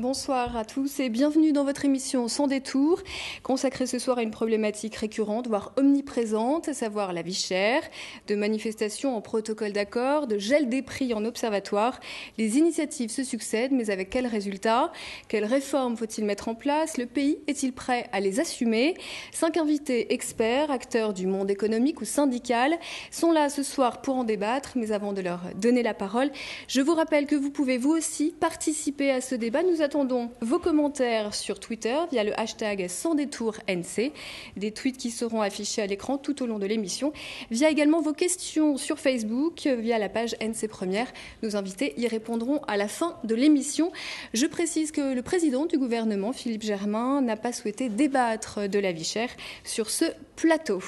Bonsoir à tous et bienvenue dans votre émission Sans détour, consacrée ce soir à une problématique récurrente, voire omniprésente, à savoir la vie chère, de manifestations en protocole d'accord, de gel des prix en observatoire. Les initiatives se succèdent, mais avec quels résultats? Quelles réformes faut-il mettre en place? Le pays est-il prêt à les assumer? 5 invités experts, acteurs du monde économique ou syndical, sont là ce soir pour en débattre, mais avant de leur donner la parole, je vous rappelle que vous pouvez vous aussi participer à ce débat. Nous attendons vos commentaires sur Twitter via le hashtag SansDétourNC, des tweets qui seront affichés à l'écran tout au long de l'émission, via également vos questions sur Facebook, via la page NC Première. Nos invités y répondront à la fin de l'émission. Je précise que le président du gouvernement, Philippe Germain, n'a pas souhaité débattre de la vie chère sur ce plateau.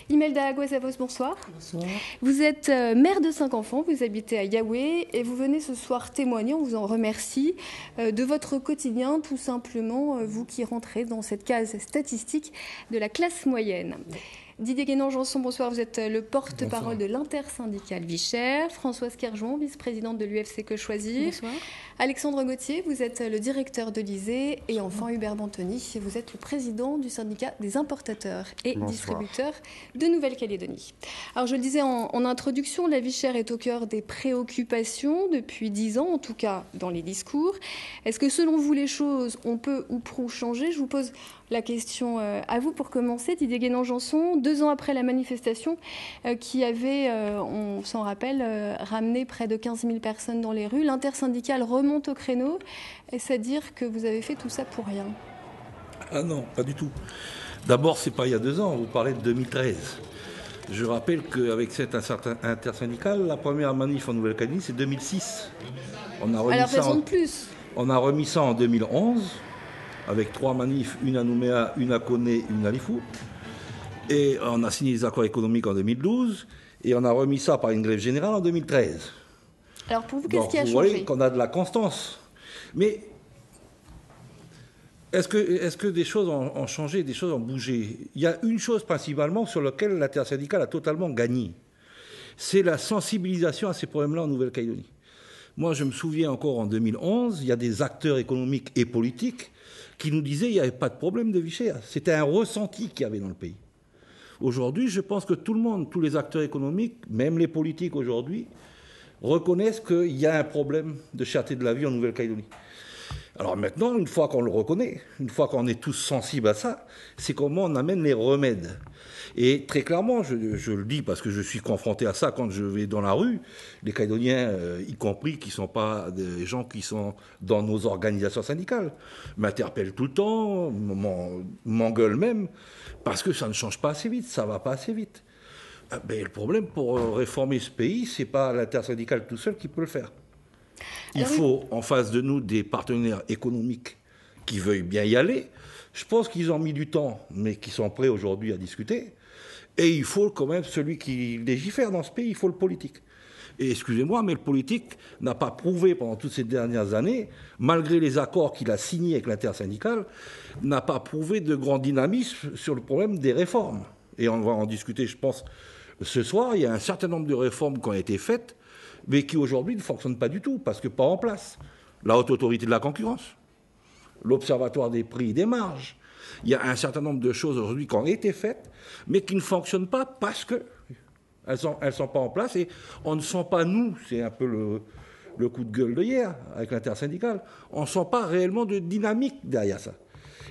Imelda Guazavos, bonsoir. Bonsoir. Vous êtes mère de 5 enfants, vous habitez à Yahweh et vous venez ce soir témoigner, on vous en remercie, de votre quotidien, tout simplement, vous qui rentrez dans cette case statistique de la classe moyenne. Didier Guénon-Janson, bonsoir, vous êtes le porte-parole de l'intersyndicale Vie chère. Françoise Kerjon, vice-présidente de l'UFC Que Choisir. Bonsoir. Alexandre Gauthier, vous êtes le directeur de l'ISEE. Et enfin Hubert Bantoni, vous êtes le président du syndicat des importateurs et distributeurs de Nouvelle-Calédonie. Alors je le disais en introduction, la vie chère est au cœur des préoccupations depuis 10 ans, en tout cas dans les discours. Est-ce que selon vous les choses ont peu ou prou changé? Je vous pose la question à vous pour commencer, Didier Guénon-Janson. 2 ans après la manifestation qui avait, on s'en rappelle, ramené près de 15 000 personnes dans les rues, l'intersyndicale remonte au créneau. Est-ce à dire que vous avez fait tout ça pour rien? Ah non, pas du tout. D'abord, c'est pas il y a 2 ans, vous parlez de 2013. Je rappelle qu'avec cette intersyndicale, la première manif en Nouvelle-Calédonie, c'est 2006. On a remis ça en 2011. Avec 3 manifs, une à Nouméa, une à Koné, une à Lifou. Et on a signé les accords économiques en 2012, et on a remis ça par une grève générale en 2013. Alors pour vous, qu'est-ce qui a changé? Vous voyez qu'on a de la constance. Mais est-ce que des choses ont changé, des choses ont bougé? Il y a une chose principalement sur laquelle l'intersyndicale a totalement gagné. C'est la sensibilisation à ces problèmes-là en Nouvelle-Calédonie. Moi, je me souviens encore en 2011, il y a des acteurs économiques et politiques qui nous disaient qu'il n'y avait pas de problème de vie chère. C'était un ressenti qu'il y avait dans le pays. Aujourd'hui, je pense que tout le monde, tous les acteurs économiques, même les politiques aujourd'hui, reconnaissent qu'il y a un problème de cherté de la vie en Nouvelle-Calédonie. Alors maintenant, une fois qu'on le reconnaît, une fois qu'on est tous sensibles à ça, c'est comment on amène les remèdes. Et très clairement, je le dis parce que je suis confronté à ça quand je vais dans la rue, les Calédoniens, y compris qui ne sont pas des gens qui sont dans nos organisations syndicales, m'interpellent tout le temps, m'engueulent même, parce que ça ne change pas assez vite, ça ne va pas assez vite. Mais le problème pour réformer ce pays, ce n'est pas l'intersyndicale tout seul qui peut le faire. Il faut en face de nous des partenaires économiques qui veuillent bien y aller. Je pense qu'ils ont mis du temps, mais qui sont prêts aujourd'hui à discuter. Et il faut quand même celui qui légifère dans ce pays, il faut le politique. Et excusez-moi, mais le politique n'a pas prouvé pendant toutes ces dernières années, malgré les accords qu'il a signés avec l'intersyndicale, n'a pas prouvé de grand dynamisme sur le problème des réformes. Et on va en discuter, je pense, ce soir. Il y a un certain nombre de réformes qui ont été faites, mais qui aujourd'hui ne fonctionnent pas du tout, parce que pas en place. La haute autorité de la concurrence, l'observatoire des prix et des marges. Il y a un certain nombre de choses aujourd'hui qui ont été faites, mais qui ne fonctionnent pas parce qu'elles ne sont pas en place et on ne sent pas, nous, c'est un peu le coup de gueule de hier avec l'intersyndicale, on ne sent pas réellement de dynamique derrière ça.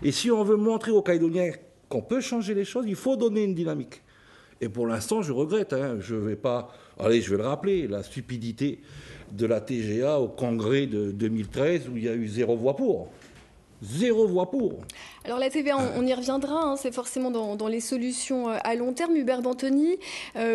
Et si on veut montrer aux Calédoniens qu'on peut changer les choses, il faut donner une dynamique. Et pour l'instant, je regrette, je vais le rappeler, la stupidité de la TGA au congrès de 2013 où il y a eu 0 voix pour. 0 voix pour. Alors la TVA, on y reviendra, c'est forcément dans les solutions à long terme. Hubert Bantoni,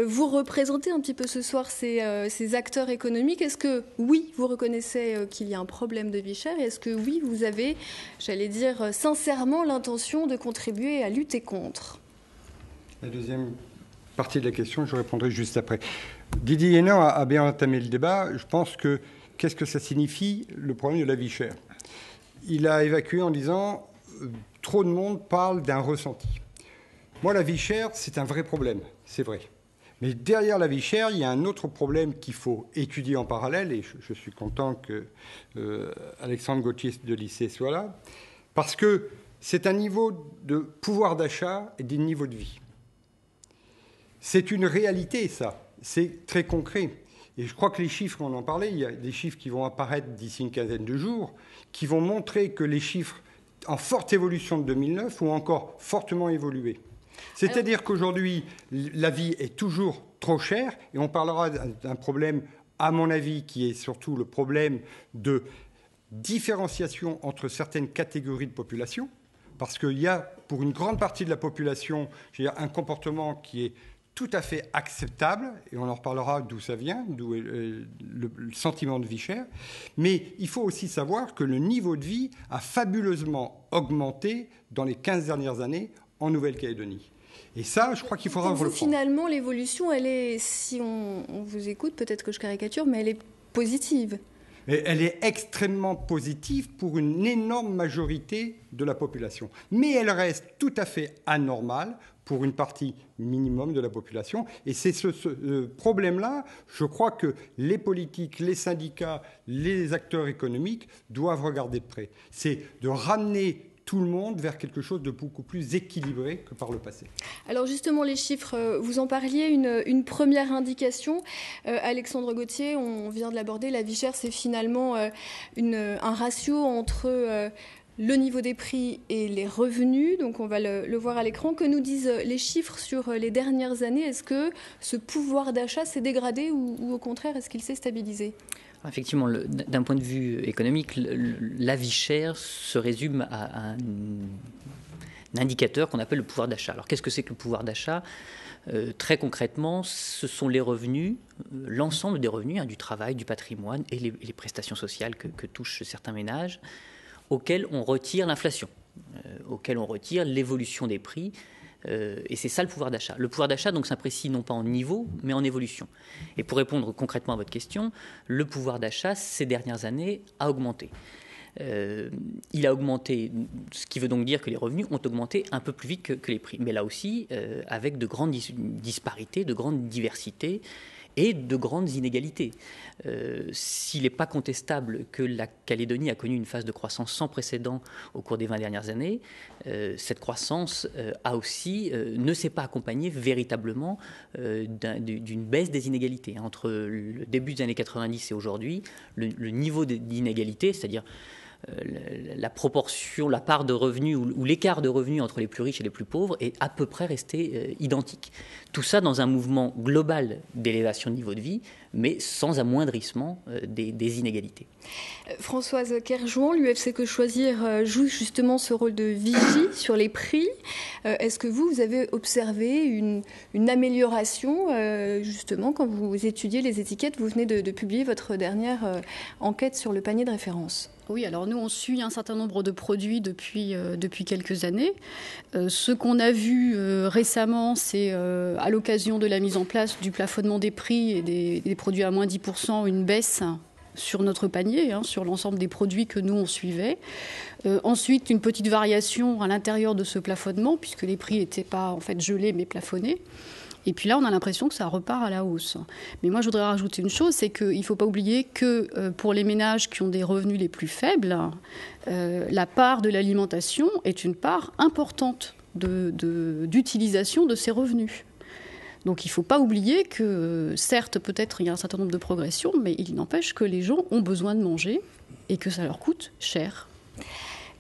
vous représentez un petit peu ce soir ces acteurs économiques. Est-ce que, oui, vous reconnaissez qu'il y a un problème de vie chère? Et est-ce que, oui, vous avez, j'allais dire, sincèrement l'intention de contribuer à lutter contre? La deuxième partie de la question, je répondrai juste après. Didier Guénon a bien entamé le débat. Je pense que, qu'est-ce que ça signifie, le problème de la vie chère? Il a évacué en disant trop de monde parle d'un ressenti. Moi, la vie chère, c'est un vrai problème, c'est vrai. Mais derrière la vie chère, il y a un autre problème qu'il faut étudier en parallèle, et je suis content que Alexandre Gauthier de lycée soit là, parce que c'est un niveau de pouvoir d'achat et des niveaux de vie. C'est une réalité, ça. C'est très concret. Et je crois que les chiffres, on en parlait, il y a des chiffres qui vont apparaître d'ici une quinzaine de jours, qui vont montrer que les chiffres en forte évolution de 2009 ont encore fortement évolué. C'est-à-dire qu'aujourd'hui, la vie est toujours trop chère, et on parlera d'un problème, à mon avis, qui est surtout le problème de différenciation entre certaines catégories de population, parce qu'il y a, pour une grande partie de la population, un comportement qui est tout à fait acceptable, et on en reparlera d'où ça vient, d'où est le sentiment de vie chère. Mais il faut aussi savoir que le niveau de vie a fabuleusement augmenté dans les 15 dernières années en Nouvelle-Calédonie. Et ça, je crois qu'il faudra reprendre. Finalement, l'évolution, elle est, si on vous écoute, peut-être que je caricature, mais elle est positive. Elle est extrêmement positive pour une énorme majorité de la population. Mais elle reste tout à fait anormale pour une partie minimum de la population. Et c'est ce problème-là, je crois que les politiques, les syndicats, les acteurs économiques doivent regarder de près. C'est de ramener tout le monde vers quelque chose de beaucoup plus équilibré que par le passé. Alors justement, les chiffres, vous en parliez, une première indication. Alexandre Gauthier, on vient de l'aborder, la vie chère, c'est finalement un ratio entre le niveau des prix et les revenus. Donc on va le voir à l'écran. Que nous disent les chiffres sur les dernières années? Est-ce que ce pouvoir d'achat s'est dégradé ou au contraire, est-ce qu'il s'est stabilisé? Effectivement, d'un point de vue économique, la vie chère se résume à un indicateur qu'on appelle le pouvoir d'achat. Alors qu'est-ce que c'est que le pouvoir d'achat? Très concrètement, ce sont les revenus, l'ensemble des revenus, du travail, du patrimoine et les prestations sociales que touchent certains ménages, auxquels on retire l'inflation, auxquels on retire l'évolution des prix. Et c'est ça le pouvoir d'achat. Le pouvoir d'achat donc s'apprécie non pas en niveau, mais en évolution. Et pour répondre concrètement à votre question, le pouvoir d'achat ces dernières années a augmenté. Il a augmenté, ce qui veut donc dire que les revenus ont augmenté un peu plus vite que les prix. Mais là aussi, avec de grandes disparités, de grandes diversités et de grandes inégalités. S'il n'est pas contestable que la Calédonie a connu une phase de croissance sans précédent au cours des 20 dernières années, cette croissance ne s'est pas accompagnée véritablement d'une baisse des inégalités. Entre le début des années 90 et aujourd'hui, le niveau d'inégalité, c'est-à-dire la proportion, la part de revenus ou l'écart de revenus entre les plus riches et les plus pauvres est à peu près resté identique. Tout ça dans un mouvement global d'élévation de niveau de vie, mais sans amoindrissement des inégalités. Françoise Kerjouan, l'UFC Que Choisir joue justement ce rôle de vigie sur les prix. Est-ce que vous avez observé une amélioration justement quand vous étudiez les étiquettes? Vous venez de publier votre dernière enquête sur le panier de référence. Oui, alors nous, on suit un certain nombre de produits depuis quelques années. Ce qu'on a vu récemment, c'est à l'occasion de la mise en place du plafonnement des prix et des produits à moins 10%, une baisse sur notre panier, sur l'ensemble des produits que nous, on suivait. Ensuite, une petite variation à l'intérieur de ce plafonnement, puisque les prix n'étaient pas en fait gelés, mais plafonnés. Et puis là, on a l'impression que ça repart à la hausse. Mais moi, je voudrais rajouter une chose, c'est qu'il ne faut pas oublier que pour les ménages qui ont des revenus les plus faibles, la part de l'alimentation est une part importante d'utilisation de ces revenus. Donc il ne faut pas oublier que, certes, peut-être il y a un certain nombre de progressions, mais il n'empêche que les gens ont besoin de manger et que ça leur coûte cher.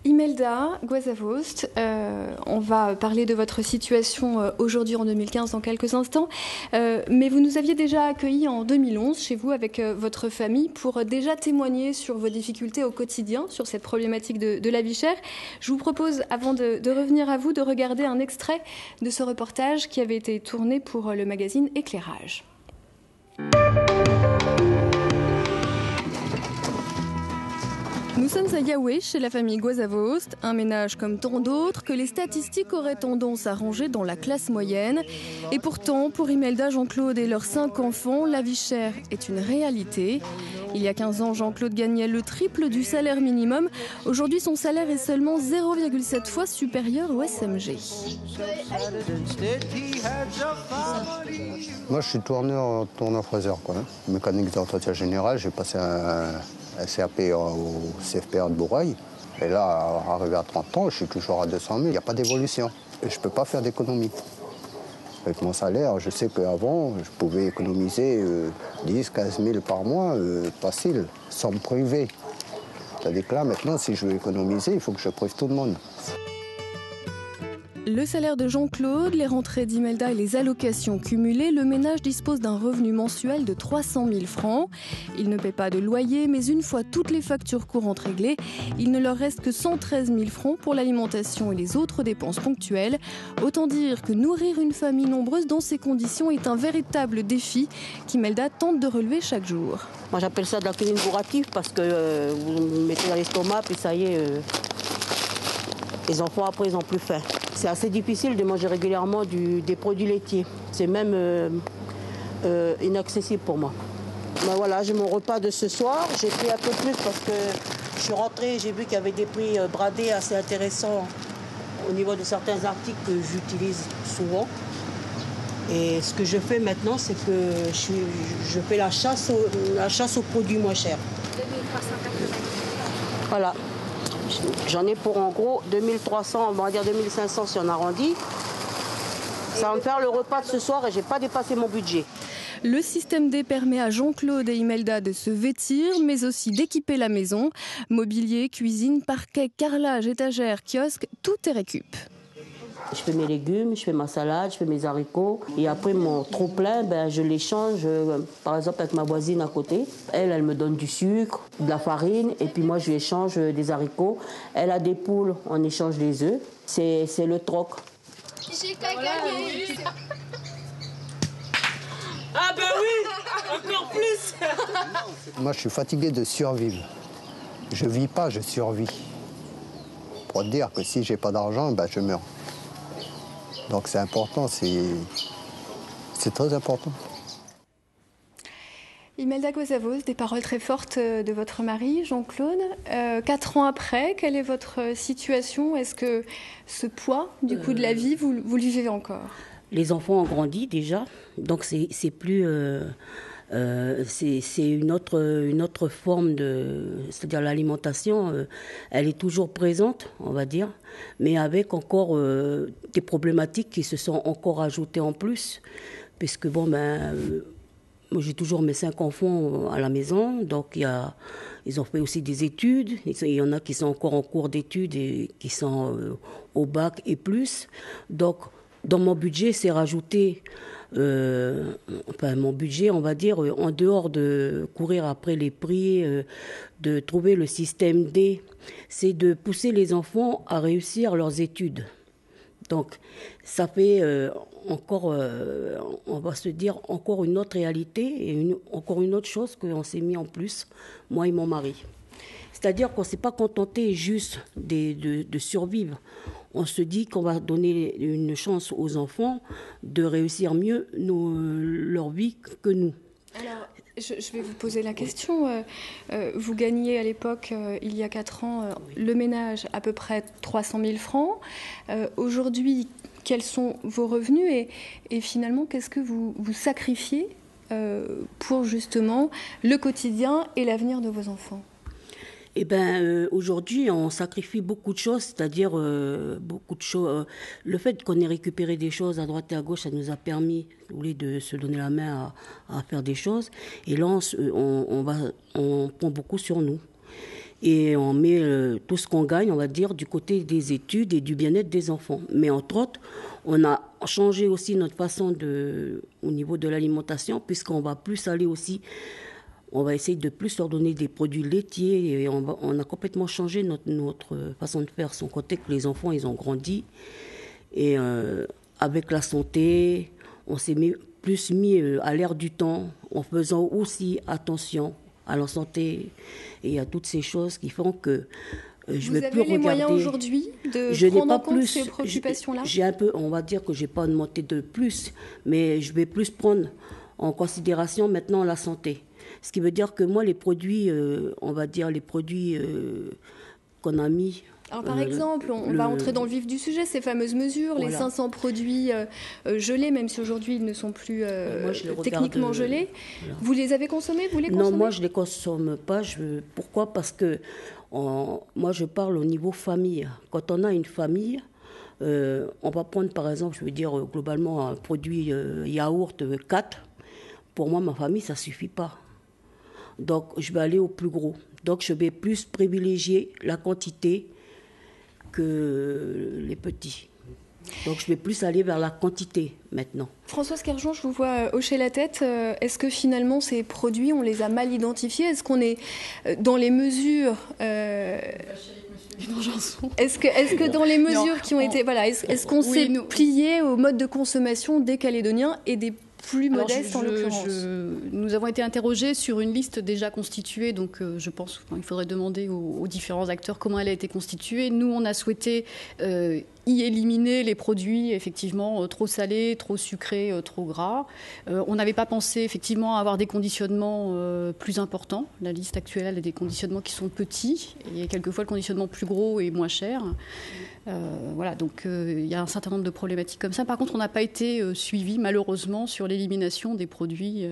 Imelda Guazavost, on va parler de votre situation aujourd'hui en 2015 dans quelques instants, mais vous nous aviez déjà accueillis en 2011 chez vous avec votre famille pour déjà témoigner sur vos difficultés au quotidien, sur cette problématique de la vie chère. Je vous propose, avant de revenir à vous, de regarder un extrait de ce reportage qui avait été tourné pour le magazine Éclairage. Nous sommes à Yaoué, chez la famille Guazavost, un ménage comme tant d'autres que les statistiques auraient tendance à ranger dans la classe moyenne. Et pourtant, pour Imelda, Jean-Claude et leurs 5 enfants, la vie chère est une réalité. Il y a 15 ans, Jean-Claude gagnait le triple du salaire minimum. Aujourd'hui, son salaire est seulement 0,7 fois supérieur au SMG. Moi, je suis tourneur fraiseur, mécanique d'entretien général. J'ai passé un CAP au CFPA de Bourail. Et là, arrivé à 30 ans, je suis toujours à 200 000. Il n'y a pas d'évolution. Et je ne peux pas faire d'économie. Avec mon salaire, je sais qu'avant, je pouvais économiser 10, 15 000 par mois, facile, sans me priver. C'est-à-dire que là, maintenant, si je veux économiser, il faut que je prive tout le monde. Le salaire de Jean-Claude, les rentrées d'Imelda et les allocations cumulées, le ménage dispose d'un revenu mensuel de 300 000 francs. Il ne paie pas de loyer, mais une fois toutes les factures courantes réglées, il ne leur reste que 113 000 francs pour l'alimentation et les autres dépenses ponctuelles. Autant dire que nourrir une famille nombreuse dans ces conditions est un véritable défi qu'Imelda tente de relever chaque jour. Moi j'appelle ça de la cuisine bourrative parce que vous mettez dans l'estomac puis ça y est, les enfants après ils n'ont plus faim. C'est assez difficile de manger régulièrement des produits laitiers. C'est même inaccessible pour moi. Ben voilà, j'ai mon repas de ce soir. J'ai pris un peu plus parce que je suis rentrée et j'ai vu qu'il y avait des prix bradés assez intéressants au niveau de certains articles que j'utilise souvent. Et ce que je fais maintenant, c'est que je fais la chasse aux produits moins chers. 2380. Voilà. J'en ai pour en gros 2300, on va dire 2500 si on arrondit. Ça va me faire le repas de ce soir et je n'ai pas dépassé mon budget. Le système D permet à Jean-Claude et Imelda de se vêtir, mais aussi d'équiper la maison. Mobilier, cuisine, parquet, carrelage, étagère, kiosque, tout est récup. Je fais mes légumes, je fais ma salade, je fais mes haricots. Et après, mon trop-plein, je l'échange, par exemple, avec ma voisine à côté. Elle me donne du sucre, de la farine, et puis moi, je lui échange des haricots. Elle a des poules, on échange des œufs. C'est le troc. J'ai qu'à gagner. Ah ben oui, encore plus. Moi, je suis fatigué de survivre. Je vis pas, je survis. Pour dire que si j'ai pas d'argent, je meurs. Donc c'est important, c'est très important. Imelda Kozavos, des paroles très fortes de votre mari, Jean-Claude. 4 ans après, quelle est votre situation? Est-ce que ce poids du coût de la vie, vous le vivez encore? Les enfants ont grandi déjà, donc c'est plus... c'est une autre forme c'est-à-dire l'alimentation, elle est toujours présente, on va dire, mais avec encore des problématiques qui se sont encore ajoutées en plus, puisque moi j'ai toujours mes 5 enfants à la maison, donc ils ont fait aussi des études, il y en a qui sont encore en cours d'études et qui sont au bac et plus, donc dans mon budget c'est rajouté. Mon budget, on va dire, en dehors de courir après les prix, de trouver le système D, c'est de pousser les enfants à réussir leurs études. Donc, ça fait encore, on va se dire, encore une autre réalité et encore une autre chose qu'on s'est mis en plus, moi et mon mari. C'est-à-dire qu'on ne s'est pas contenté juste de survivre. On se dit qu'on va donner une chance aux enfants de réussir mieux leur vie que nous. Alors, je vais vous poser la question. Vous gagniez à l'époque, il y a 4 ans, le ménage à peu près 300 000 francs. Aujourd'hui, quels sont vos revenus et finalement, qu'est-ce que vous sacrifiez pour justement le quotidien et l'avenir de vos enfants ? Aujourd'hui, on sacrifie beaucoup de choses, c'est-à-dire beaucoup de choses. Le fait qu'on ait récupéré des choses à droite et à gauche, ça nous a permis de se donner la main à faire des choses. Et là, on prend beaucoup sur nous. Et on met tout ce qu'on gagne, on va dire, du côté des études et du bien-être des enfants. Mais entre autres, on a changé aussi notre façon au niveau de l'alimentation, puisqu'on va plus aller aussi... On va essayer de plus leur donner des produits laitiers et on a complètement changé notre façon de faire, sans compter que les enfants, ils ont grandi. Et avec la santé, on s'est plus mis à l'air du temps, en faisant aussi attention à la santé et à toutes ces choses qui font que je ne vais plus regarder... Vous avez les moyens aujourd'hui de prendre en compte ces préoccupations-là ? On va dire que je n'ai pas augmenté de plus, mais je vais plus prendre en considération maintenant la santé. Ce qui veut dire que moi, les produits, on va dire les produits qu'on a mis... Alors, par exemple, on va entrer dans le vif du sujet, ces fameuses mesures, les 500 produits gelés, même si aujourd'hui ils ne sont plus techniquement gelés. Voilà. Vous les avez consommés, vous les consommez? Non, moi je ne les consomme pas. Pourquoi? Parce que moi je parle au niveau famille. Quand on a une famille, on va prendre par exemple, je veux dire globalement un produit yaourt 4. Pour moi, ma famille, ça ne suffit pas. Donc je vais aller au plus gros. Donc je vais plus privilégier la quantité que les petits. Donc je vais plus aller vers la quantité maintenant. Françoise Kerjon, je vous vois hocher la tête. Est-ce que finalement ces produits, on les a mal identifiés? Est-ce qu'on est dans les mesures Est-ce que dans les mesures qui ont été... Voilà, est-ce qu'on s'est plié au mode de consommation des Calédoniens et des plus modeste en l'occurrence? Nous avons été interrogés sur une liste déjà constituée, donc je pense qu'il faudrait demander aux différents acteurs comment elle a été constituée. Nous, on a souhaité y éliminer les produits effectivement trop salés, trop sucrés, trop gras. On n'avait pas pensé effectivement à avoir des conditionnements plus importants. La liste actuelle a des conditionnements qui sont petits et quelquefois le conditionnement plus gros et moins cher. Voilà, donc il y a un certain nombre de problématiques comme ça. Par contre, on n'a pas été suivi malheureusement sur l'élimination des produits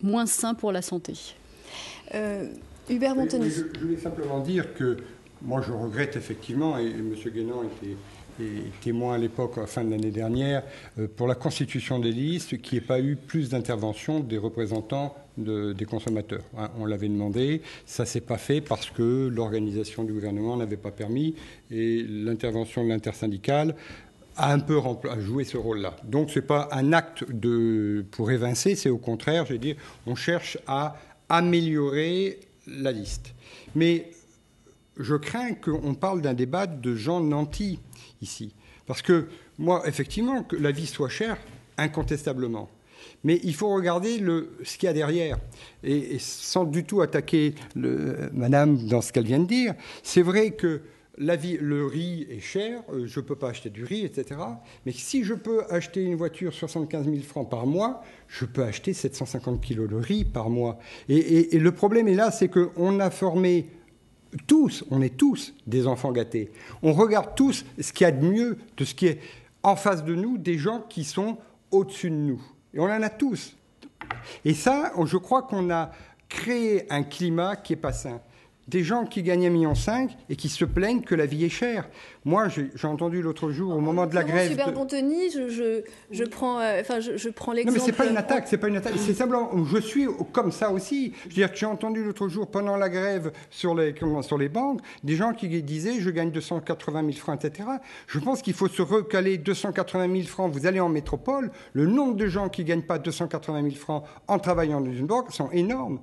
moins sains pour la santé. Hubert Montoni. Je voulais simplement dire que moi je regrette effectivement, et M. Guénan était témoin à l'époque, à la fin de l'année dernière, pour la constitution des listes, qu'il n'y ait pas eu plus d'intervention des représentants des consommateurs. On l'avait demandé, ça ne s'est pas fait parce que l'organisation du gouvernement n'avait pas permis, et l'intervention de l'intersyndicale a un peu joué ce rôle-là. Donc ce n'est pas un acte pour évincer, c'est au contraire, je veux dire, on cherche à améliorer la liste. Mais je crains qu'on parle d'un débat de gens nantis ici. Parce que moi, effectivement, que la vie soit chère, incontestablement. Mais il faut regarder ce qu'il y a derrière. Et sans du tout attaquer madame dans ce qu'elle vient de dire, c'est vrai que le riz est cher, je ne peux pas acheter du riz, etc. Mais si je peux acheter une voiture 75 000 francs par mois, je peux acheter 750 kilos de riz par mois. Et le problème est là, c'est qu'on a formé tous, on est tous des enfants gâtés. On regarde tous ce qu'il y a de mieux, de ce qui est en face de nous, des gens qui sont au-dessus de nous. Et on en a tous. Et ça, je crois qu'on a créé un climat qui n'est pas sain. Des gens qui gagnent 1,5 million et qui se plaignent que la vie est chère. Moi, j'ai entendu l'autre jour, au moment de la grève... Hubert Montoni, je prends l'exemple... Non, mais ce n'est pas une attaque, c'est simplement... Je suis comme ça aussi. Je veux dire que j'ai entendu l'autre jour, pendant la grève, sur les banques, des gens qui disaient « je gagne 280 000 francs, etc. » Je pense qu'il faut se recaler 280 000 francs. Vous allez en métropole, le nombre de gens qui ne gagnent pas 280 000 francs en travaillant dans une banque sont énormes.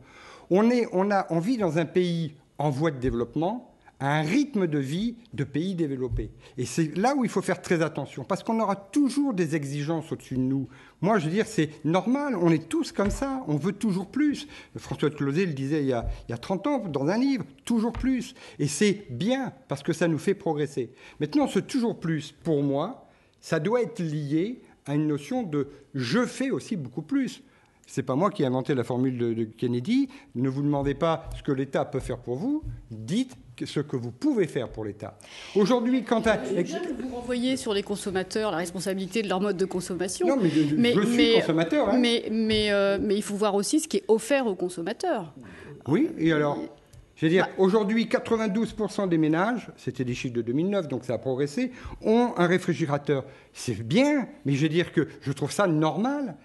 On vit dans un pays en voie de développement, à un rythme de vie de pays développés. Et c'est là où il faut faire très attention, parce qu'on aura toujours des exigences au-dessus de nous. Moi, je veux dire, c'est normal, on est tous comme ça, on veut toujours plus. François de Closet le disait il y a 30 ans dans un livre, toujours plus. Et c'est bien, parce que ça nous fait progresser. Maintenant, ce toujours plus, pour moi, ça doit être lié à une notion de « je fais aussi beaucoup plus ». Ce n'est pas moi qui ai inventé la formule de Kennedy. Ne vous demandez pas ce que l'État peut faire pour vous. Dites ce que vous pouvez faire pour l'État. Aujourd'hui, quand vous renvoyez sur les consommateurs la responsabilité de leur mode de consommation. Non, mais je suis consommateur. Hein. Mais il faut voir aussi ce qui est offert aux consommateurs. Oui, et alors je veux dire, aujourd'hui, 92% des ménages, c'était des chiffres de 2009, donc ça a progressé, ont un réfrigérateur. C'est bien, mais je veux dire que je trouve ça normal.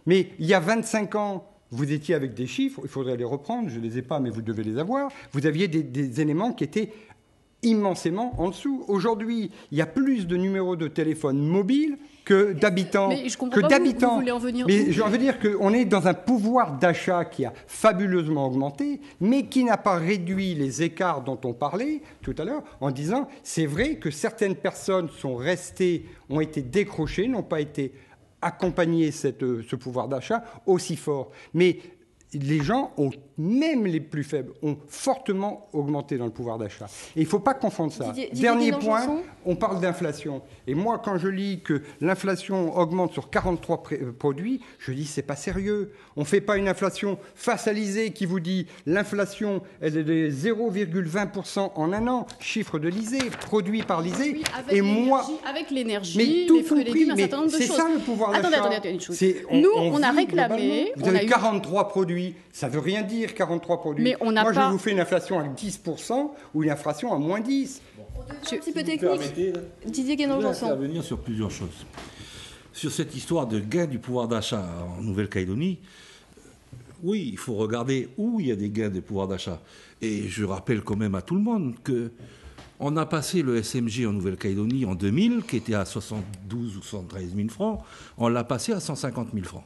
Mais il y a 25 ans, vous étiez avec des chiffres, il faudrait les reprendre, je ne les ai pas, mais vous devez les avoir. Vous aviez des éléments qui étaient immensément en dessous. Aujourd'hui, il y a plus de numéros de téléphone mobile que d'habitants. Mais je comprends pas où vous voulez en venir. Mais je veux dire qu'on est dans un pouvoir d'achat qui a fabuleusement augmenté, mais qui n'a pas réduit les écarts dont on parlait tout à l'heure, en disant, c'est vrai que certaines personnes ont été décrochées, n'ont pas été accompagner ce pouvoir d'achat aussi fort. Mais les gens, même les plus faibles, ont fortement augmenté dans le pouvoir d'achat. Et il ne faut pas confondre ça. Dernier point, on parle d'inflation. Et moi, quand je lis que l'inflation augmente sur 43 produits, je dis c'est pas sérieux. On ne fait pas une inflation face à l'ISEE qui vous dit l'inflation, elle est de 0,20% en un an. Chiffre de l'ISEE, produit par l'ISEE. Oui, avec l'énergie, mais tout les fruits et légumes, un certain nombre de choses. C'est ça le pouvoir d'achat. Attendez, une chose. Nous, on a réclamé... Vous avez 43 produits. Ça ne veut rien dire, 43 produits. Mais on Moi, je vous fais une inflation à 10% ou une inflation à moins 10. Un petit peu technique. Didier Guénon-Janson. Je vais intervenir sur plusieurs choses. Sur cette histoire de gain du pouvoir d'achat en Nouvelle-Calédonie, oui, il faut regarder où il y a des gains de pouvoir d'achat. Et je rappelle quand même à tout le monde qu'on a passé le SMG en Nouvelle-Calédonie en 2000, qui était à 72 ou 73 000 francs, on l'a passé à 150 000 francs.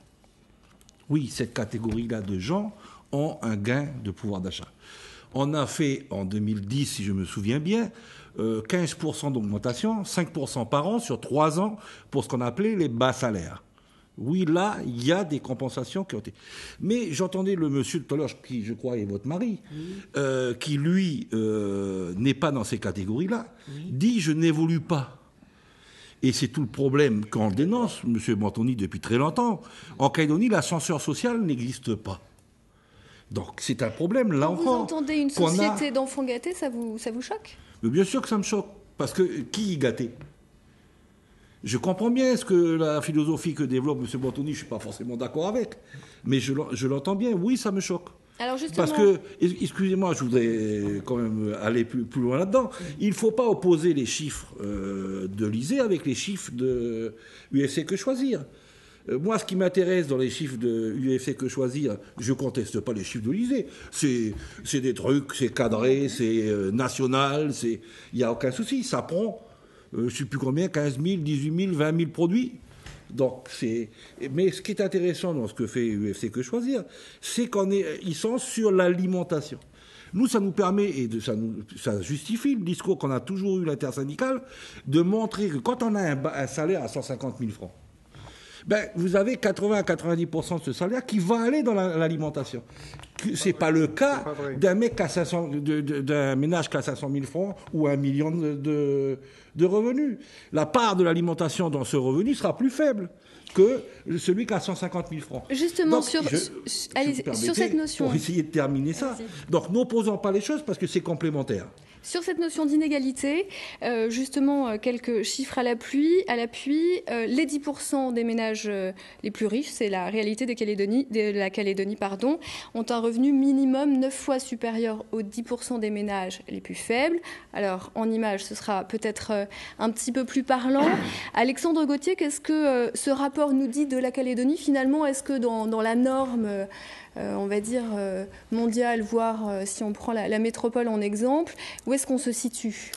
Oui, cette catégorie-là de gens ont un gain de pouvoir d'achat. On a fait en 2010, si je me souviens bien, 15% d'augmentation, 5% par an sur 3 ans pour ce qu'on appelait les bas salaires. Oui, là, il y a des compensations qui ont été... Mais j'entendais le monsieur tout à l'heure, qui, je crois, est votre mari, qui, lui, n'est pas dans ces catégories-là, dit « je n'évolue pas ». Et c'est tout le problème qu'on dénonce, M. Bantoni, depuis très longtemps. En Calédonie, l'ascenseur social n'existe pas. Donc c'est un problème, là encore. Vous entendez une société d'enfants gâtés, ça vous choque ? Mais bien sûr que ça me choque. Parce que qui est gâté ? Je comprends bien ce que la philosophie que développe M. Bantoni, je ne suis pas forcément d'accord avec. Mais je l'entends bien, oui, ça me choque. Alors justement... Parce que, excusez-moi, je voudrais quand même aller plus loin là-dedans. Il ne faut pas opposer les chiffres de l'ISEE avec les chiffres de UFC Que Choisir. Moi, ce qui m'intéresse dans les chiffres de UFC Que Choisir, je ne conteste pas les chiffres de l'ISEE. C'est des trucs, c'est cadré, c'est national, il n'y a aucun souci. Ça prend, je ne sais plus combien, 15 000, 18 000, 20 000 produits. Donc, mais ce qui est intéressant dans ce que fait UFC Que Choisir, c'est qu'ils sont sur l'alimentation. Nous, ça nous permet, et ça justifie le discours qu'on a toujours eu l'intersyndicale, de montrer que quand on a un salaire à 150 000 francs, vous avez 80 à 90% de ce salaire qui va aller dans l'alimentation. Ce n'est pas le cas d'un mec d'un ménage qui a 500 000 francs ou 1 million de revenus. La part de l'alimentation dans ce revenu sera plus faible que celui qui a 150 000 francs. Justement, sur cette notion... Pour essayer de terminer ça. Donc, n'opposons pas les choses parce que c'est complémentaire. Sur cette notion d'inégalité, justement, quelques chiffres à l'appui. Les 10% des ménages les plus riches, c'est la réalité de la Calédonie, ont un revenu minimum 9 fois supérieur aux 10% des ménages les plus faibles. Alors, en image, ce sera peut-être un petit peu plus parlant. Alexandre Gauthier, qu'est-ce que ce rapport nous dit de la Calédonie ? Finalement, est-ce que dans la norme... on va dire, mondiale, voire si on prend la métropole en exemple, où est-ce qu'on se situe ?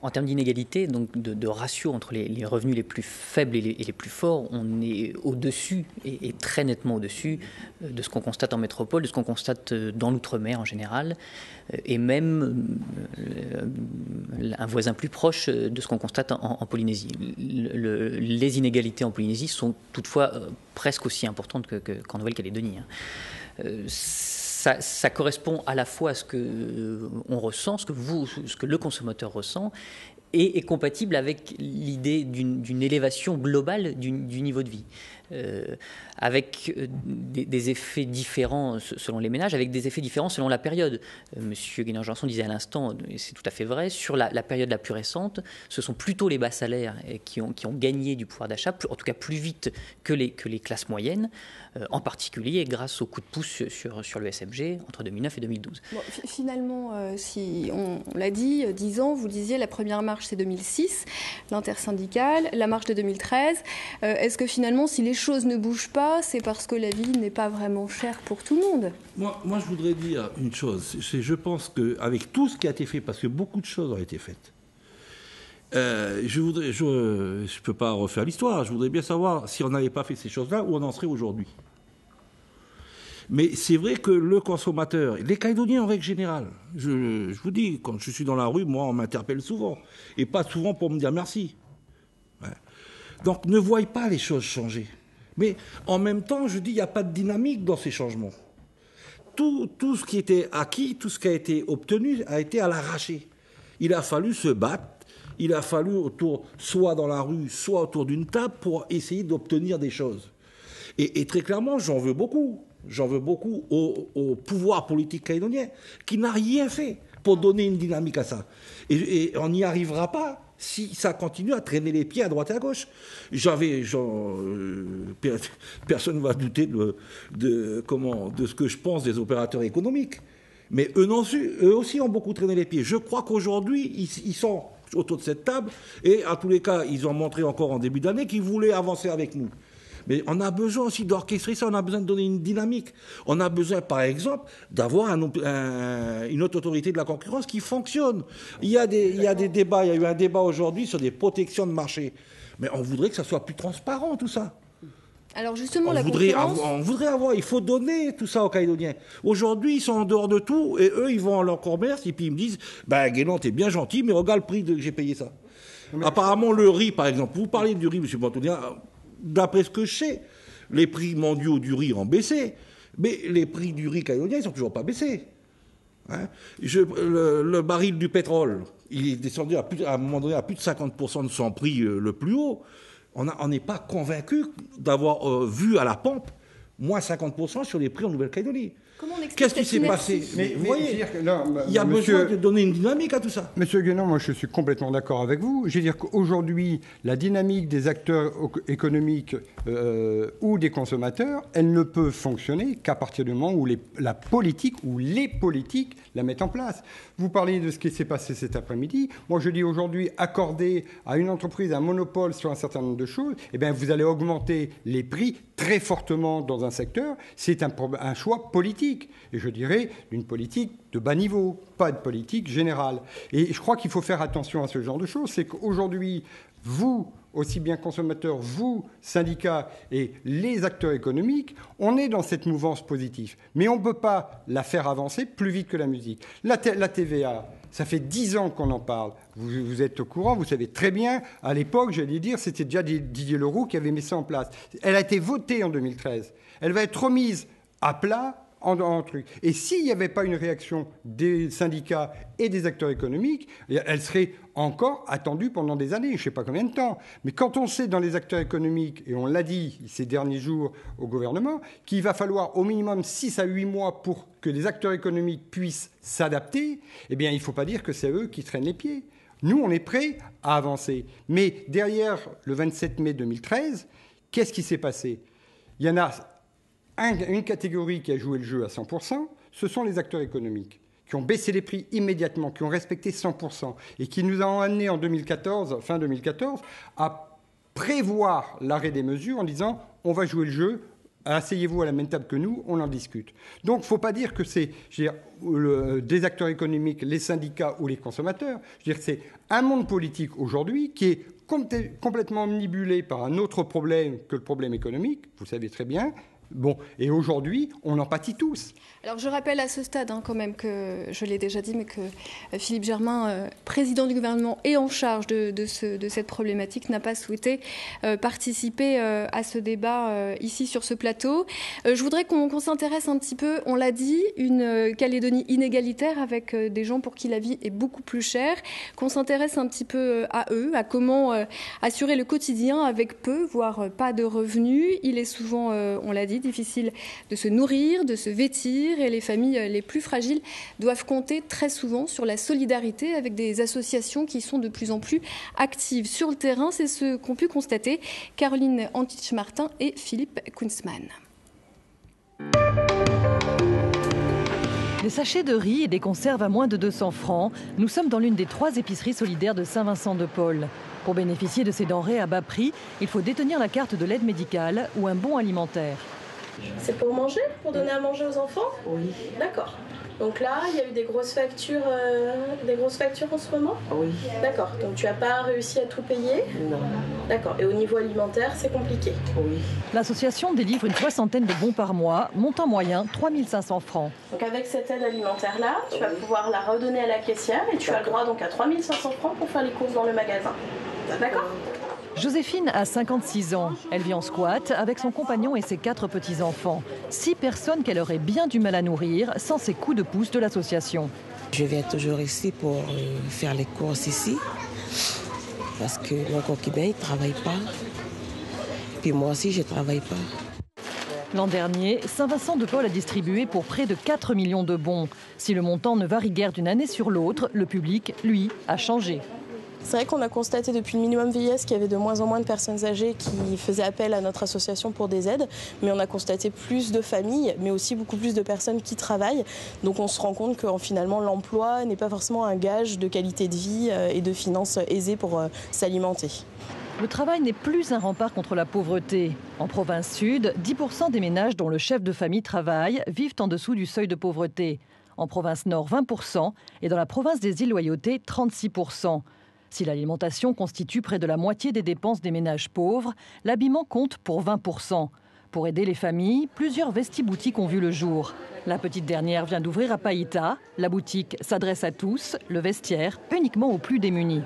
En termes d'inégalité, donc de ratio entre les revenus les plus faibles et les plus forts, on est au-dessus, et très nettement au-dessus, de ce qu'on constate en métropole, de ce qu'on constate dans l'outre-mer en général, et même un voisin plus proche de ce qu'on constate en Polynésie. Les inégalités en Polynésie sont toutefois presque aussi importantes qu'en Nouvelle-Calédonie. Ça correspond à la fois à ce que on ressent, ce que le consommateur ressent, et est compatible avec l'idée d'une élévation globale du niveau de vie, avec des effets différents selon les ménages, avec des effets différents selon la période. Monsieur Guénon-Janson disait à l'instant, et c'est tout à fait vrai, sur la période la plus récente, ce sont plutôt les bas salaires qui ont gagné du pouvoir d'achat, en tout cas plus vite que les classes moyennes, en particulier grâce au coup de pouce sur le SMG entre 2009 et 2012. Bon, finalement, si on l'a dit, 10 ans, vous disiez la première marche c'est 2006, l'intersyndicale, la marche de 2013. Est-ce que finalement, si les choses ne bougent pas, c'est parce que la vie n'est pas vraiment chère pour tout le monde ? Moi, je voudrais dire une chose. Je pense qu'avec tout ce qui a été fait, parce que beaucoup de choses ont été faites, je ne peux pas refaire l'histoire. Je voudrais bien savoir si on n'avait pas fait ces choses-là, où on en serait aujourd'hui. Mais c'est vrai que le consommateur, les Calédoniens en règle générale, je vous dis, quand je suis dans la rue, moi, on m'interpelle souvent. Et pas souvent pour me dire merci. Ouais. Donc, ne voyez pas les choses changer. Mais en même temps, je dis, il n'y a pas de dynamique dans ces changements. tout ce qui était acquis, tout ce qui a été obtenu a été à l'arraché. Il a fallu se battre, il a fallu soit dans la rue, soit autour d'une table pour essayer d'obtenir des choses. Et très clairement, j'en veux beaucoup. J'en veux beaucoup au pouvoir politique calédonien qui n'a rien fait pour donner une dynamique à ça. Et on n'y arrivera pas si ça continue à traîner les pieds à droite et à gauche. Personne ne va douter de ce que je pense des opérateurs économiques. Mais eux aussi ont beaucoup traîné les pieds. Je crois qu'aujourd'hui, ils sont autour de cette table, et à tous les cas, ils ont montré encore en début d'année qu'ils voulaient avancer avec nous. Mais on a besoin aussi d'orchestrer ça, on a besoin de donner une dynamique. On a besoin, par exemple, d'avoir une haute autorité de la concurrence qui fonctionne. Il y a des débats, il y a eu un débat aujourd'hui sur des protections de marché. Mais on voudrait que ça soit plus transparent, tout ça. Alors justement, concurrence... On voudrait avoir, il faut donner tout ça aux Calédoniens. Aujourd'hui, ils sont en dehors de tout, et eux, ils vont à leur commerce, et puis ils me disent, Guénon, t'es bien gentil, mais regarde le prix que j'ai payé ça. Apparemment, le riz, par exemple, vous parlez du riz, M. Bantonien, d'après ce que je sais, les prix mondiaux du riz ont baissé, mais les prix du riz calédonien, ils ne sont toujours pas baissés. Hein, le baril du pétrole, il est descendu à un moment donné à plus de 50% de son prix le plus haut. On n'est pas convaincu d'avoir vu à la pompe moins 50% sur les prix en Nouvelle-Calédonie. Qu'est-ce qui s'est passé? Vous voyez, il y a besoin de donner une dynamique à tout ça. Monsieur Guénon, moi je suis complètement d'accord avec vous. Je veux dire qu'aujourd'hui, la dynamique des acteurs économiques ou des consommateurs, elle ne peut fonctionner qu'à partir du moment où la politique ou les politiques la mettent en place. Vous parlez de ce qui s'est passé cet après-midi. Moi je dis aujourd'hui, accorder à une entreprise un monopole sur un certain nombre de choses, eh bien vous allez augmenter les prix très fortement dans un secteur. C'est un choix politique. Et je dirais d'une politique de bas niveau, pas de politique générale. Et je crois qu'il faut faire attention à ce genre de choses. C'est qu'aujourd'hui, vous, aussi bien consommateurs, vous, syndicats et les acteurs économiques, on est dans cette mouvance positive. Mais on ne peut pas la faire avancer plus vite que la musique. La TVA, ça fait 10 ans qu'on en parle. Vous êtes au courant, vous savez très bien. À l'époque, j'allais dire, c'était déjà Didier Leroux qui avait mis ça en place. Elle a été votée en 2013. Elle va être remise à plat en truc. Et s'il n'y avait pas une réaction des syndicats et des acteurs économiques, elle serait encore attendue pendant des années, je ne sais pas combien de temps. Mais quand on sait dans les acteurs économiques, et on l'a dit ces derniers jours au gouvernement, qu'il va falloir au minimum 6 à 8 mois pour que les acteurs économiques puissent s'adapter, eh bien il ne faut pas dire que c'est eux qui traînent les pieds. Nous, on est prêts à avancer. Mais derrière le 27 mai 2013, qu'est-ce qui s'est passé? Il y en a une catégorie qui a joué le jeu à 100%, ce sont les acteurs économiques, qui ont baissé les prix immédiatement, qui ont respecté 100%, et qui nous ont amené en 2014, fin 2014, à prévoir l'arrêt des mesures en disant on va jouer le jeu, asseyez-vous à la même table que nous, on en discute. Donc il ne faut pas dire que c'est des acteurs économiques, les syndicats ou les consommateurs. Je veux dire, c'est un monde politique aujourd'hui qui est complètement omnibulé par un autre problème que le problème économique, vous le savez très bien. Bon, et aujourd'hui, on en pâtit tous. Alors je rappelle à ce stade quand même que, je l'ai déjà dit, mais que Philippe Germain, président du gouvernement et en charge de cette problématique, n'a pas souhaité participer à ce débat ici sur ce plateau. Je voudrais qu'on s'intéresse un petit peu, on l'a dit, une Calédonie inégalitaire avec des gens pour qui la vie est beaucoup plus chère, qu'on s'intéresse un petit peu à eux, à comment assurer le quotidien avec peu, voire pas de revenus. Il est souvent, on l'a dit, difficile de se nourrir, de se vêtir, et les familles les plus fragiles doivent compter très souvent sur la solidarité avec des associations qui sont de plus en plus actives sur le terrain. C'est ce qu'ont pu constater Caroline Antich-Martin et Philippe Kunzmann. Des sachets de riz et des conserves à moins de 200 francs. Nous sommes dans l'une des 3 épiceries solidaires de Saint-Vincent-de-Paul. Pour bénéficier de ces denrées à bas prix, il faut détenir la carte de l'aide médicale ou un bon alimentaire. C'est pour manger? Pour donner à manger aux enfants? Oui. D'accord. Donc là, il y a eu des grosses factures en ce moment? Oui. D'accord. Donc tu n'as pas réussi à tout payer? Non. D'accord. Et au niveau alimentaire, c'est compliqué? Oui. L'association délivre une 60aine de bons par mois, montant moyen 3 500 francs. Donc avec cette aide alimentaire-là, tu vas pouvoir la redonner à la caissière et tu as le droit donc à 3 500 francs pour faire les courses dans le magasin. D'accord? Joséphine a 56 ans. Elle vit en squat avec son compagnon et ses 4 petits-enfants. 6 personnes qu'elle aurait bien du mal à nourrir sans ses coups de pouce de l'association. Je viens toujours ici pour faire les courses ici. Parce que mon concubin, il ne travaille pas. Puis moi aussi, je ne travaille pas. L'an dernier, Saint-Vincent-de-Paul a distribué pour près de 4 millions de bons. Si le montant ne varie guère d'une année sur l'autre, le public, lui, a changé. C'est vrai qu'on a constaté depuis le minimum vieillesse qu'il y avait de moins en moins de personnes âgées qui faisaient appel à notre association pour des aides, mais on a constaté plus de familles, mais aussi beaucoup plus de personnes qui travaillent. Donc on se rend compte que finalement l'emploi n'est pas forcément un gage de qualité de vie et de finances aisées pour s'alimenter. Le travail n'est plus un rempart contre la pauvreté. En province sud, 10% des ménages dont le chef de famille travaille vivent en dessous du seuil de pauvreté. En province nord, 20% et dans la province des îles Loyauté, 36%. Si l'alimentation constitue près de la moitié des dépenses des ménages pauvres, l'habillement compte pour 20%. Pour aider les familles, plusieurs vestiboutiques ont vu le jour. La petite dernière vient d'ouvrir à Païta. La boutique s'adresse à tous, le vestiaire uniquement aux plus démunis.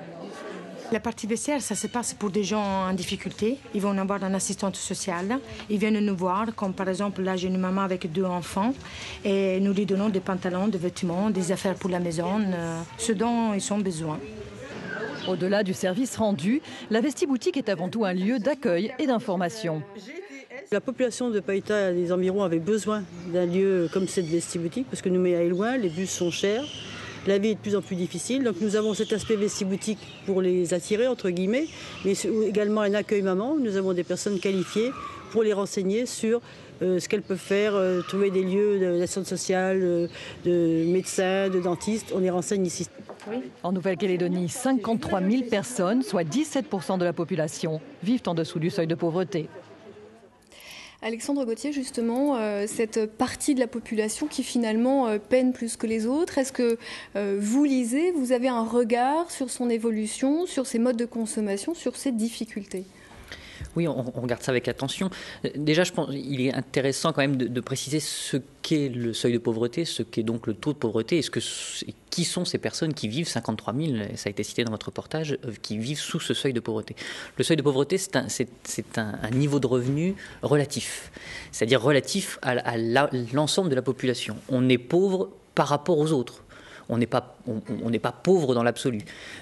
La partie vestiaire, ça se passe pour des gens en difficulté. Ils vont avoir une assistante sociale. Ils viennent nous voir, comme par exemple, là j'ai une maman avec 2 enfants. Et nous lui donnons des pantalons, des vêtements, des affaires pour la maison, ce dont ils ont besoin. Au-delà du service rendu, la Vestiboutique est avant tout un lieu d'accueil et d'information. La population de Païta et des environs avait besoin d'un lieu comme cette Vestiboutique parce que nous mettons loin, les bus sont chers, la vie est de plus en plus difficile. Donc nous avons cet aspect Vestiboutique pour les attirer, entre guillemets, mais également un accueil maman. Nous avons des personnes qualifiées pour les renseigner sur ce qu'elles peuvent faire, trouver des lieux d'assistance sociale, de médecins, de dentistes. On les renseigne ici. En Nouvelle-Calédonie, 53 000 personnes, soit 17% de la population, vivent en dessous du seuil de pauvreté. Alexandre Gauthier, justement, cette partie de la population qui finalement peine plus que les autres, est-ce que vous lisez, vous avez un regard sur son évolution, sur ses modes de consommation, sur ses difficultés ? Oui, on regarde ça avec attention. Déjà, je pense qu'il est intéressant quand même de préciser ce qu'est le seuil de pauvreté, ce qu'est donc le taux de pauvreté, et qui sont ces personnes qui vivent, 53 000, ça a été cité dans votre reportage, qui vivent sous ce seuil de pauvreté. Le seuil de pauvreté, c'est un niveau de revenu relatif, c'est-à-dire relatif à l'ensemble de la population. On est pauvre par rapport aux autres. On n'est pas pauvre dans l'absolu.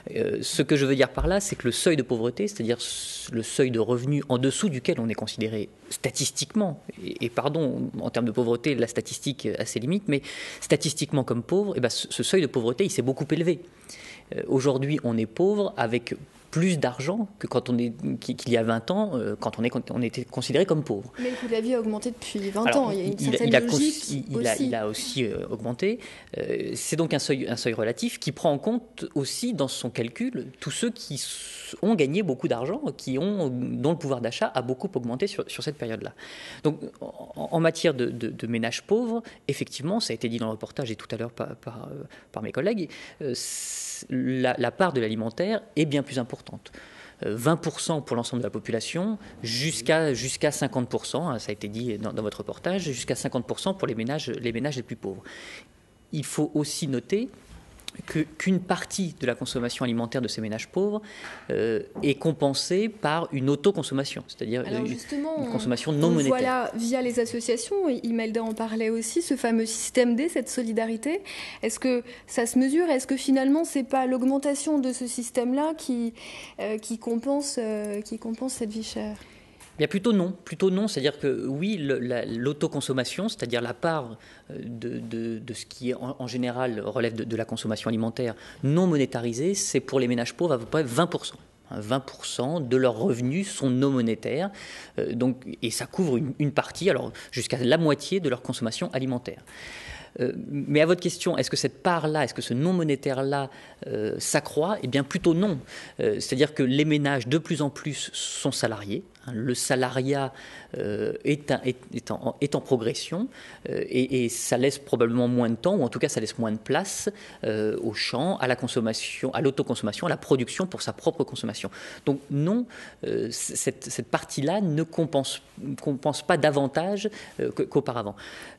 Ce que je veux dire par là, c'est que le seuil de pauvreté, c'est-à-dire le seuil de revenu en dessous duquel on est considéré statistiquement, et pardon, en termes de pauvreté, la statistique a ses limites, mais statistiquement comme pauvre, et ben ce seuil de pauvreté, il s'est beaucoup élevé. Aujourd'hui, on est pauvre avec plus d'argent que qu'il y a 20 ans, quand on était considéré comme pauvre. Mais le coût de la vie a augmenté depuis 20 ans. Il y a une certaine logique aussi. Il a aussi augmenté. C'est donc un seuil relatif qui prend en compte aussi dans son calcul tous ceux qui ont gagné beaucoup d'argent, dont le pouvoir d'achat a beaucoup augmenté sur cette période-là. Donc, en matière de ménages pauvres, effectivement, ça a été dit dans le reportage et tout à l'heure par mes collègues, la part de l'alimentaire est bien plus importante. 20% pour l'ensemble de la population, jusqu'à 50%, ça a été dit dans votre reportage, jusqu'à 50% pour les ménages les plus pauvres. Il faut aussi noter qu'une partie de la consommation alimentaire de ces ménages pauvres est compensée par une autoconsommation, c'est-à-dire une consommation non monétaire. Voilà, via les associations, Imelda en parlait aussi, ce fameux système D, cette solidarité. Est-ce que ça se mesure ? Est-ce que finalement, ce n'est pas l'augmentation de ce système-là qui compense cette vie chère ? Bien, plutôt non. C'est-à-dire que oui, l'autoconsommation, c'est-à-dire la part de ce qui en général relève de la consommation alimentaire non monétarisée, c'est pour les ménages pauvres à peu près 20%. 20% de leurs revenus sont non monétaires, et ça couvre une partie, alors jusqu'à la moitié de leur consommation alimentaire. Mais à votre question, est-ce que cette part-là, est-ce que ce non-monétaire-là s'accroît ? Eh bien, plutôt non. C'est-à-dire que les ménages, de plus en plus, sont salariés. Le salariat est en progression et ça laisse probablement moins de temps, ou en tout cas ça laisse moins de place au champ, à la consommation, à l'autoconsommation, à la production pour sa propre consommation. Donc non, cette partie-là ne compense pas davantage qu'auparavant.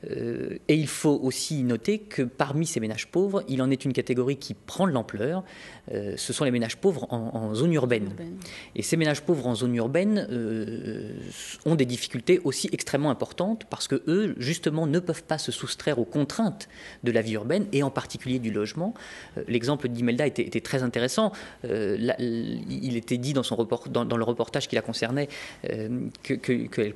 Et il faut aussi noter que parmi ces ménages pauvres, il en est une catégorie qui prend de l'ampleur. Ce sont les ménages pauvres en zone urbaine. Et ces ménages pauvres en zone urbaine ont des difficultés aussi extrêmement importantes parce que eux, justement, ne peuvent pas se soustraire aux contraintes de la vie urbaine et en particulier du logement. L'exemple d'Imelda était très intéressant. Il était dit dans le reportage qui la concernait qu'une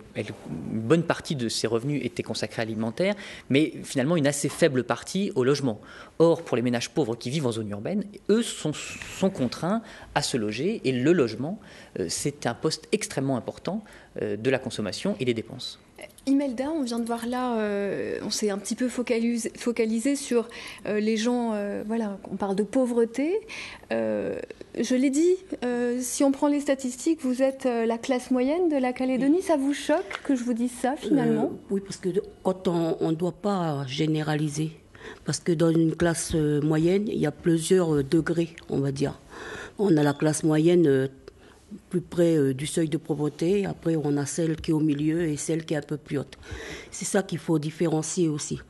bonne partie de ses revenus était consacrée à l'alimentaire, mais finalement une assez faible partie au logement. Or, pour les ménages pauvres qui vivent en zone urbaine, eux sont contraints à se loger et le logement, c'est un poste extrêmement important de la consommation et des dépenses. Imelda, on vient de voir là, on s'est un petit peu focalisé sur les gens, voilà, on parle de pauvreté. Je l'ai dit, si on prend les statistiques, vous êtes la classe moyenne de la Calédonie. Ça vous choque que je vous dise ça finalement? Oui, parce que quand on ne doit pas généraliser. Parce que dans une classe moyenne, il y a plusieurs degrés, on va dire. On a la classe moyenne plus près du seuil de pauvreté. Après, on a celle qui est au milieu et celle qui est un peu plus haute. C'est ça qu'il faut différencier aussi.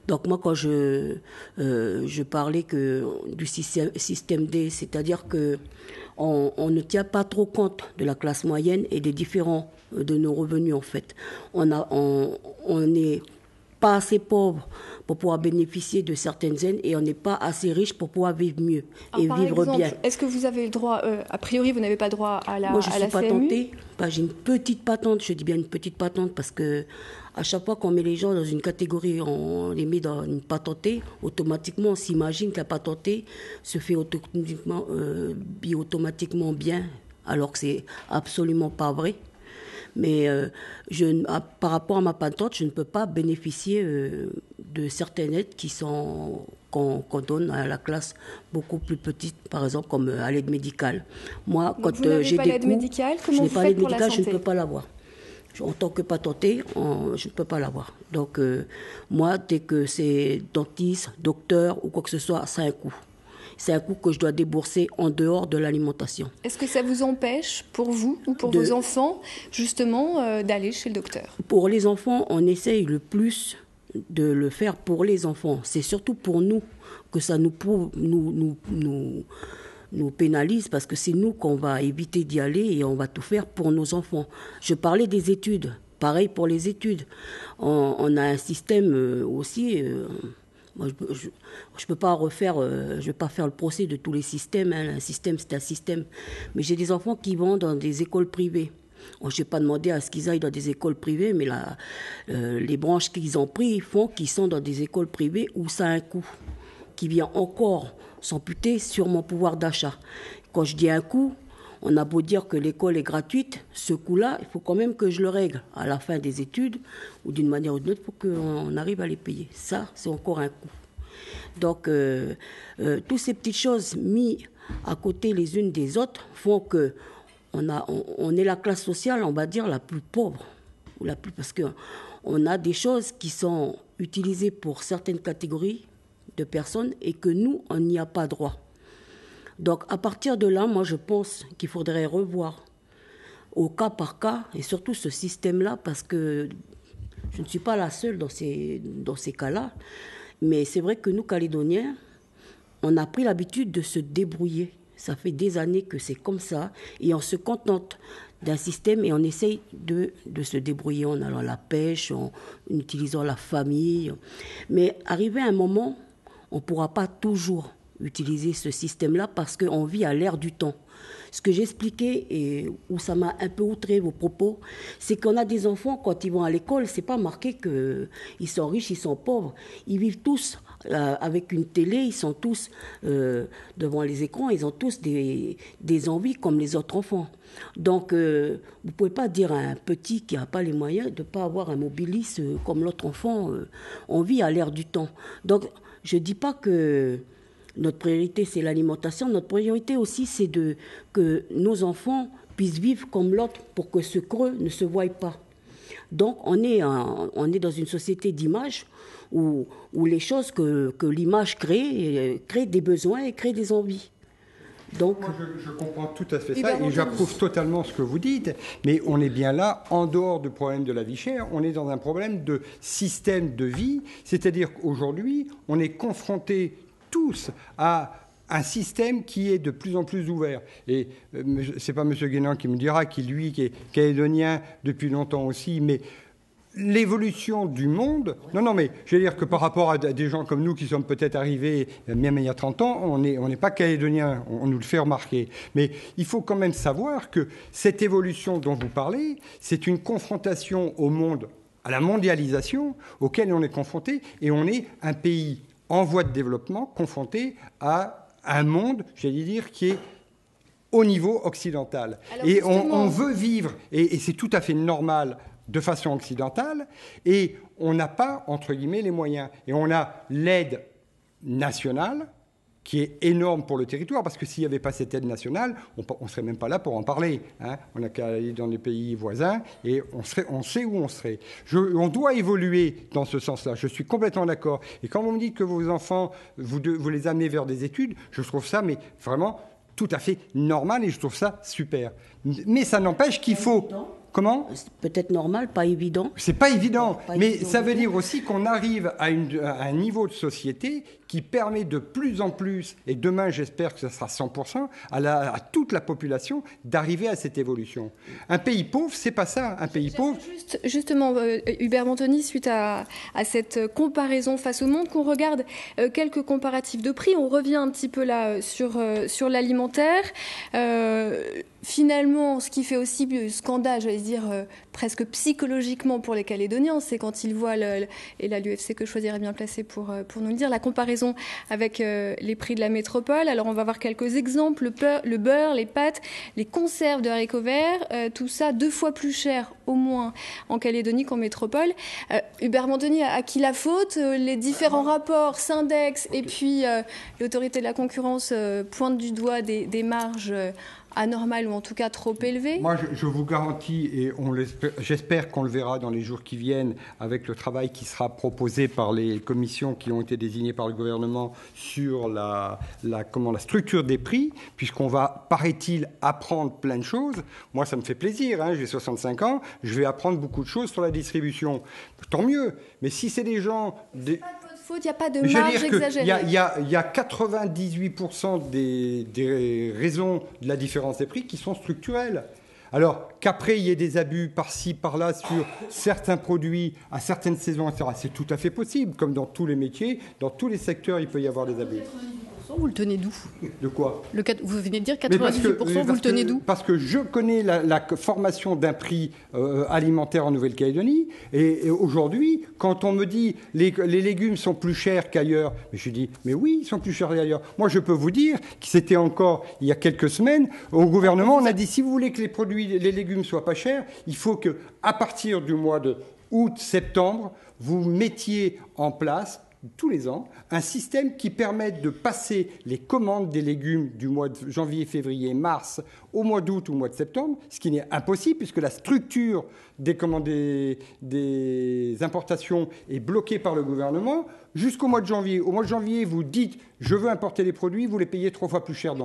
Donc moi, quand je parlais du système D, c'est-à-dire qu'on ne tient pas trop compte de la classe moyenne et des différents de nos revenus, en fait. On n'est pas assez pauvre pour pouvoir bénéficier de certaines aides et on n'est pas assez riche pour pouvoir vivre mieux et vivre bien. Est-ce que vous avez le droit, a priori vous n'avez pas droit à la CMU? Moi je suis patentée, j'ai une petite patente, je dis bien une petite patente parce que à chaque fois qu'on met les gens dans une catégorie, on les met dans une patentée, automatiquement on s'imagine que la patentée se fait automatiquement bien alors que c'est absolument pas vrai. Mais par rapport à ma patente, je ne peux pas bénéficier de certaines aides qu'on donne à la classe beaucoup plus petite, par exemple comme à l'aide médicale. Moi, quand j'ai des coûts, je n'ai pas l'aide médicale, je ne peux pas l'avoir. En tant que patentée, je ne peux pas l'avoir. Donc moi, dès que c'est dentiste, docteur ou quoi que ce soit, ça a un coût. C'est un coût que je dois débourser en dehors de l'alimentation. Est-ce que ça vous empêche, pour vous ou pour vos enfants, justement, d'aller chez le docteur? Pour les enfants, on essaye le plus de le faire pour les enfants. C'est surtout pour nous que ça nous pénalise parce que c'est nous qu'on va éviter d'y aller et on va tout faire pour nos enfants. Je parlais des études. Pareil pour les études. On a un système aussi... Moi, je peux pas je vais pas faire le procès de tous les systèmes. Un système, c'est un système. Mais j'ai des enfants qui vont dans des écoles privées. Je n'ai pas demandé à ce qu'ils aillent dans des écoles privées, mais les branches qu'ils ont pris font qu'ils sont dans des écoles privées où ça a un coût qui vient encore s'amputer sur mon pouvoir d'achat. Quand je dis un coût, on a beau dire que l'école est gratuite, ce coût-là, il faut quand même que je le règle à la fin des études ou d'une manière ou d'une autre pour qu'on arrive à les payer. Ça, c'est encore un coût. Donc, toutes ces petites choses mises à côté les unes des autres font que on est la classe sociale, on va dire, la plus pauvre. Parce qu'on a des choses qui sont utilisées pour certaines catégories de personnes et que nous, on n'y a pas droit. Donc, à partir de là, moi, je pense qu'il faudrait revoir au cas par cas, et surtout ce système-là, parce que je ne suis pas la seule dans ces cas-là, mais c'est vrai que nous, Calédoniens, on a pris l'habitude de se débrouiller. Ça fait des années que c'est comme ça, et on se contente d'un système et on essaye de se débrouiller en allant à la pêche, en utilisant la famille. Mais arrivé à un moment, on ne pourra pas toujours utiliser ce système-là parce qu'on vit à l'ère du temps. Ce que j'expliquais et où ça m'a un peu outré vos propos, c'est qu'on a des enfants, quand ils vont à l'école, c'est pas marqué qu'ils sont riches, ils sont pauvres. Ils vivent tous avec une télé, ils sont tous devant les écrans, ils ont tous des envies comme les autres enfants. Donc, vous ne pouvez pas dire à un petit qui n'a pas les moyens de ne pas avoir un mobilis comme l'autre enfant. On vit à l'ère du temps. Donc, je ne dis pas que Notre priorité, c'est l'alimentation. Notre priorité aussi, c'est que nos enfants puissent vivre comme l'autre pour que ce creux ne se voie pas. Donc, on est dans une société d'image où les choses que l'image crée des besoins et crée des envies. Donc, moi, je comprends tout à fait ça et j'approuve totalement ce que vous dites, mais on est bien là, en dehors du problème de la vie chère, on est dans un problème de système de vie, c'est-à-dire qu'aujourd'hui, on est confrontés tous à un système qui est de plus en plus ouvert. Et c'est pas M. Guénan qui me dira, qui est calédonien depuis longtemps aussi, mais l'évolution du monde... Non, mais je veux dire que par rapport à des gens comme nous qui sommes peut-être arrivés, même il y a 30 ans, on n'est pas calédoniens, on nous le fait remarquer. Mais il faut quand même savoir que cette évolution dont vous parlez, c'est une confrontation au monde, à la mondialisation, auquel on est confronté, et on est un pays en voie de développement, confronté à un monde, j'allais dire, qui est au niveau occidental. Alors, et on veut vivre, et c'est tout à fait normal, de façon occidentale, et on n'a pas, entre guillemets, les moyens. Et on a l'aide nationale, qui est énorme pour le territoire, parce que s'il n'y avait pas cette aide nationale, on ne serait même pas là pour en parler. Hein. On n'a qu'à aller dans des pays voisins, et on sait où on serait. On doit évoluer dans ce sens-là, je suis complètement d'accord. Et quand vous me dites que vos enfants, vous les amenez vers des études, je trouve ça, mais vraiment, tout à fait normal, et je trouve ça super. Mais ça n'empêche qu'il faut... Comment ? C'est peut-être normal, pas évident. C'est pas évident, mais ça veut dire aussi qu'on arrive à un niveau de société qui permet de plus en plus, et demain j'espère que ce sera 100%, à toute la population d'arriver à cette évolution. Un pays pauvre, c'est pas ça. Un pays pauvre... Justement, Hubert Bantoni, suite à cette comparaison face au monde, qu'on regarde quelques comparatifs de prix, on revient un petit peu là sur l'alimentaire. Finalement, ce qui fait aussi scandale, j'allais dire presque psychologiquement pour les Calédoniens, c'est quand ils voient, et là l'UFC que choisirait bien placé pour nous le dire, la comparaison avec les prix de la métropole. Alors on va voir quelques exemples, le beurre, les pâtes, les conserves de haricots verts, tout ça 2 fois plus cher au moins en Calédonie qu'en métropole. Hubert Bantoni, à qui la faute ? Les différents rapports, Syndex et puis l'autorité de la concurrence pointe du doigt des marges anormal ou en tout cas trop élevé. Moi, je vous garantis, et j'espère qu'on le verra dans les jours qui viennent, avec le travail qui sera proposé par les commissions qui ont été désignées par le gouvernement sur la structure des prix, puisqu'on va, paraît-il, apprendre plein de choses. Moi, ça me fait plaisir, hein, j'ai 65 ans, je vais apprendre beaucoup de choses sur la distribution. Tant mieux, mais si c'est des gens... Il n'y a pas de marge exagérée. Il y a 98% des raisons de la différence des prix qui sont structurelles. Alors qu'après, il y ait des abus par-ci, par-là sur certains produits à certaines saisons, etc., c'est tout à fait possible. Comme dans tous les métiers, dans tous les secteurs, il peut y avoir des abus. Vous le tenez d'où ? De quoi ? Vous venez de dire 98%, vous le tenez d'où ? Parce que je connais la formation d'un prix alimentaire en Nouvelle-Calédonie, et aujourd'hui, quand on me dit les légumes sont plus chers qu'ailleurs, mais je dis, mais oui, ils sont plus chers qu'ailleurs. Moi, je peux vous dire que c'était encore il y a quelques semaines, au gouvernement, on a dit, si vous voulez que les légumes soient pas chers, il faut qu'à partir du mois de août, septembre, vous mettiez en place tous les ans, un système qui permette de passer les commandes des légumes du mois de janvier, février, mars au mois d'août ou au mois de septembre, ce qui n'est impossible puisque la structure des importations est bloquée par le gouvernement jusqu'au mois de janvier. Au mois de janvier, vous dites « je veux importer les produits », vous les payez 3 fois plus cher. La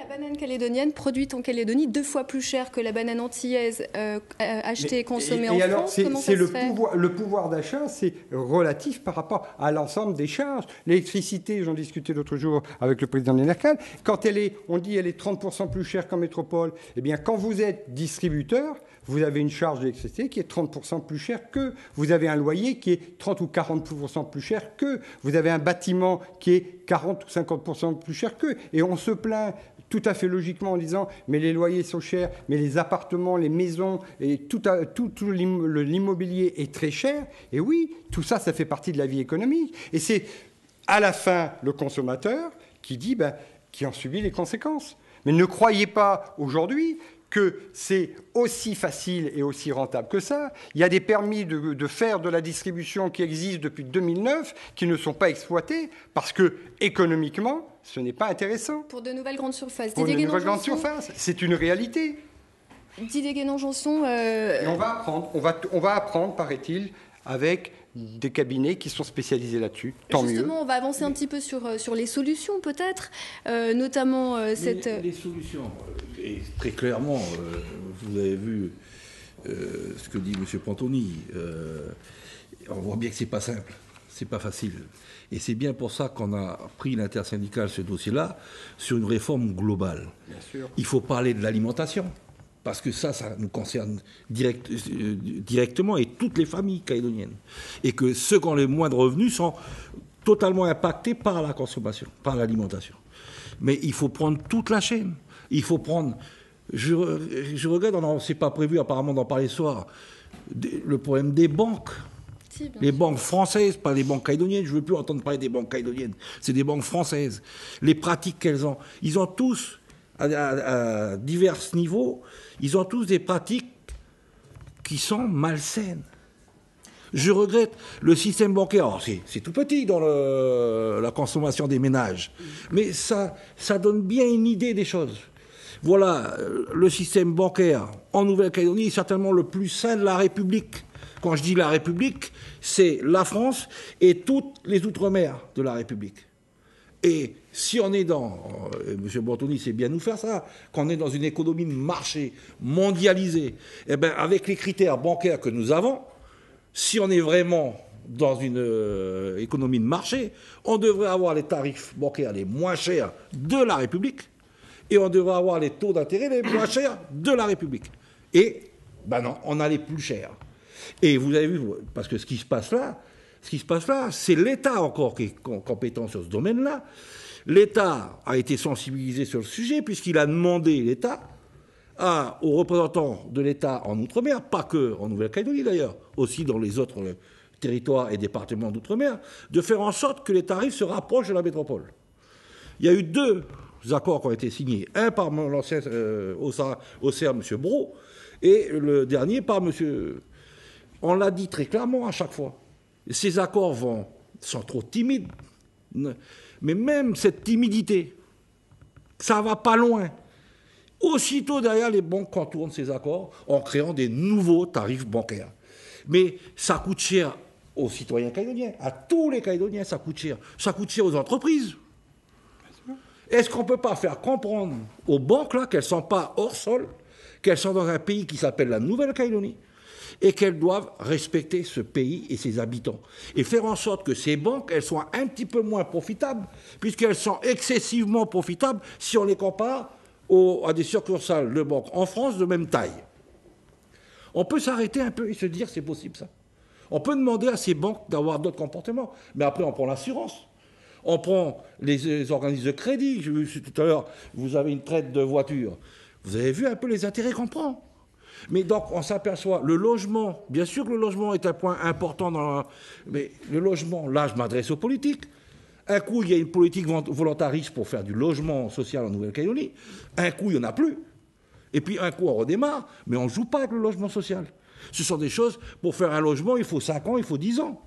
banane calédonienne produite en Calédonie 2 fois plus cher que la banane antillaise achetée et consommée en France. Comment ça se fait ? Le pouvoir d'achat, c'est relatif par rapport à l'ensemble des charges. L'électricité, j'en discutais l'autre jour avec le président de l'ENERCAL, quand on dit qu'elle est 30% plus chère qu'en métropole, eh bien quand vous êtes distributeur, vous avez une charge d'électricité qui est 30% plus chère que, vous avez un loyer qui est 30 ou 40% plus cher que, vous avez un bâtiment qui est 40 ou 50% plus cher que, et on se plaint tout à fait logiquement en disant mais les loyers sont chers, mais les appartements, les maisons et tout l'immobilier est très cher. Et oui, tout ça, ça fait partie de la vie économique. Et c'est à la fin le consommateur qui en subit les conséquences. Mais ne croyez pas aujourd'hui que c'est aussi facile et aussi rentable que ça. Il y a des permis de faire de la distribution qui existent depuis 2009 qui ne sont pas exploités parce que économiquement, ce n'est pas intéressant. Pour de nouvelles grandes surfaces. Pour de nouvelles grandes surfaces, c'est une réalité. Didier Guénon-Janson... Et on va apprendre, paraît-il, avec des cabinets qui sont spécialisés là-dessus. Tant mieux. Justement, on va avancer un petit peu sur les solutions, peut-être, notamment cette... Les solutions, et très clairement, vous avez vu ce que dit M. Pantoni, on voit bien que c'est pas simple, c'est pas facile. Et c'est bien pour ça qu'on a pris l'intersyndicale, ce dossier-là, sur une réforme globale. Bien sûr. Il faut parler de l'alimentation, parce que ça nous concerne directement et toutes les familles calédoniennes. Et que ceux qui ont les moindres revenus sont totalement impactés par la consommation, par l'alimentation. Mais il faut prendre toute la chaîne. Il faut prendre... Je regrette, c'est pas prévu apparemment d'en parler ce soir, le problème des banques. Les banques françaises, pas les banques calédoniennes. Je ne veux plus entendre parler des banques calédoniennes. C'est des banques françaises. Les pratiques qu'elles ont. Ils ont tous, à divers niveaux, ils ont tous des pratiques qui sont malsaines. Je regrette le système bancaire. Alors, c'est tout petit dans la consommation des ménages. Mais ça donne bien une idée des choses. Voilà, le système bancaire en Nouvelle-Calédonie est certainement le plus sain de la République. Quand je dis la République, c'est la France et toutes les outre-mer de la République. Et si on est M. Pantoni sait bien nous faire ça, quand on est dans une économie de marché mondialisée, eh bien, avec les critères bancaires que nous avons, si on est vraiment dans une économie de marché, on devrait avoir les tarifs bancaires les moins chers de la République et on devrait avoir les taux d'intérêt les moins chers de la République. Et, ben non, on a les plus chers. Et vous avez vu, parce que ce qui se passe là, c'est l'État encore qui est compétent sur ce domaine-là. L'État a été sensibilisé sur le sujet, puisqu'il a demandé, l'État, aux représentants de l'État en Outre-mer, pas que en Nouvelle-Calédonie d'ailleurs, aussi dans les autres territoires et départements d'Outre-mer, de faire en sorte que les tarifs se rapprochent de la métropole. Il y a eu 2 accords qui ont été signés, un par l'ancien OCR, M. Brault, et le dernier par M. On l'a dit très clairement à chaque fois. Ces accords sont trop timides. Mais même cette timidité, ça ne va pas loin. Aussitôt derrière, les banques contournent ces accords en créant des nouveaux tarifs bancaires. Mais ça coûte cher aux citoyens calédoniens, à tous les Calédoniens, ça coûte cher. Ça coûte cher aux entreprises. Est-ce qu'on ne peut pas faire comprendre aux banques là qu'elles ne sont pas hors sol, qu'elles sont dans un pays qui s'appelle la Nouvelle-Calédonie et qu'elles doivent respecter ce pays et ses habitants et faire en sorte que ces banques, elles soient un petit peu moins profitables puisqu'elles sont excessivement profitables si on les compare à des succursales de banques en France de même taille. On peut s'arrêter un peu et se dire c'est possible ça. On peut demander à ces banques d'avoir d'autres comportements, mais après on prend l'assurance. On prend les organismes de crédit. J'ai vu tout à l'heure, vous avez une traite de voiture. Vous avez vu un peu les intérêts qu'on prend. Mais donc, on s'aperçoit, le logement, bien sûr que le logement est un point important mais le logement, là, je m'adresse aux politiques. Un coup, il y a une politique volontariste pour faire du logement social en Nouvelle-Calédonie. Un coup, il n'y en a plus. Et puis, un coup, on redémarre, mais on ne joue pas avec le logement social. Ce sont des choses, pour faire un logement, il faut 5 ans, il faut 10 ans.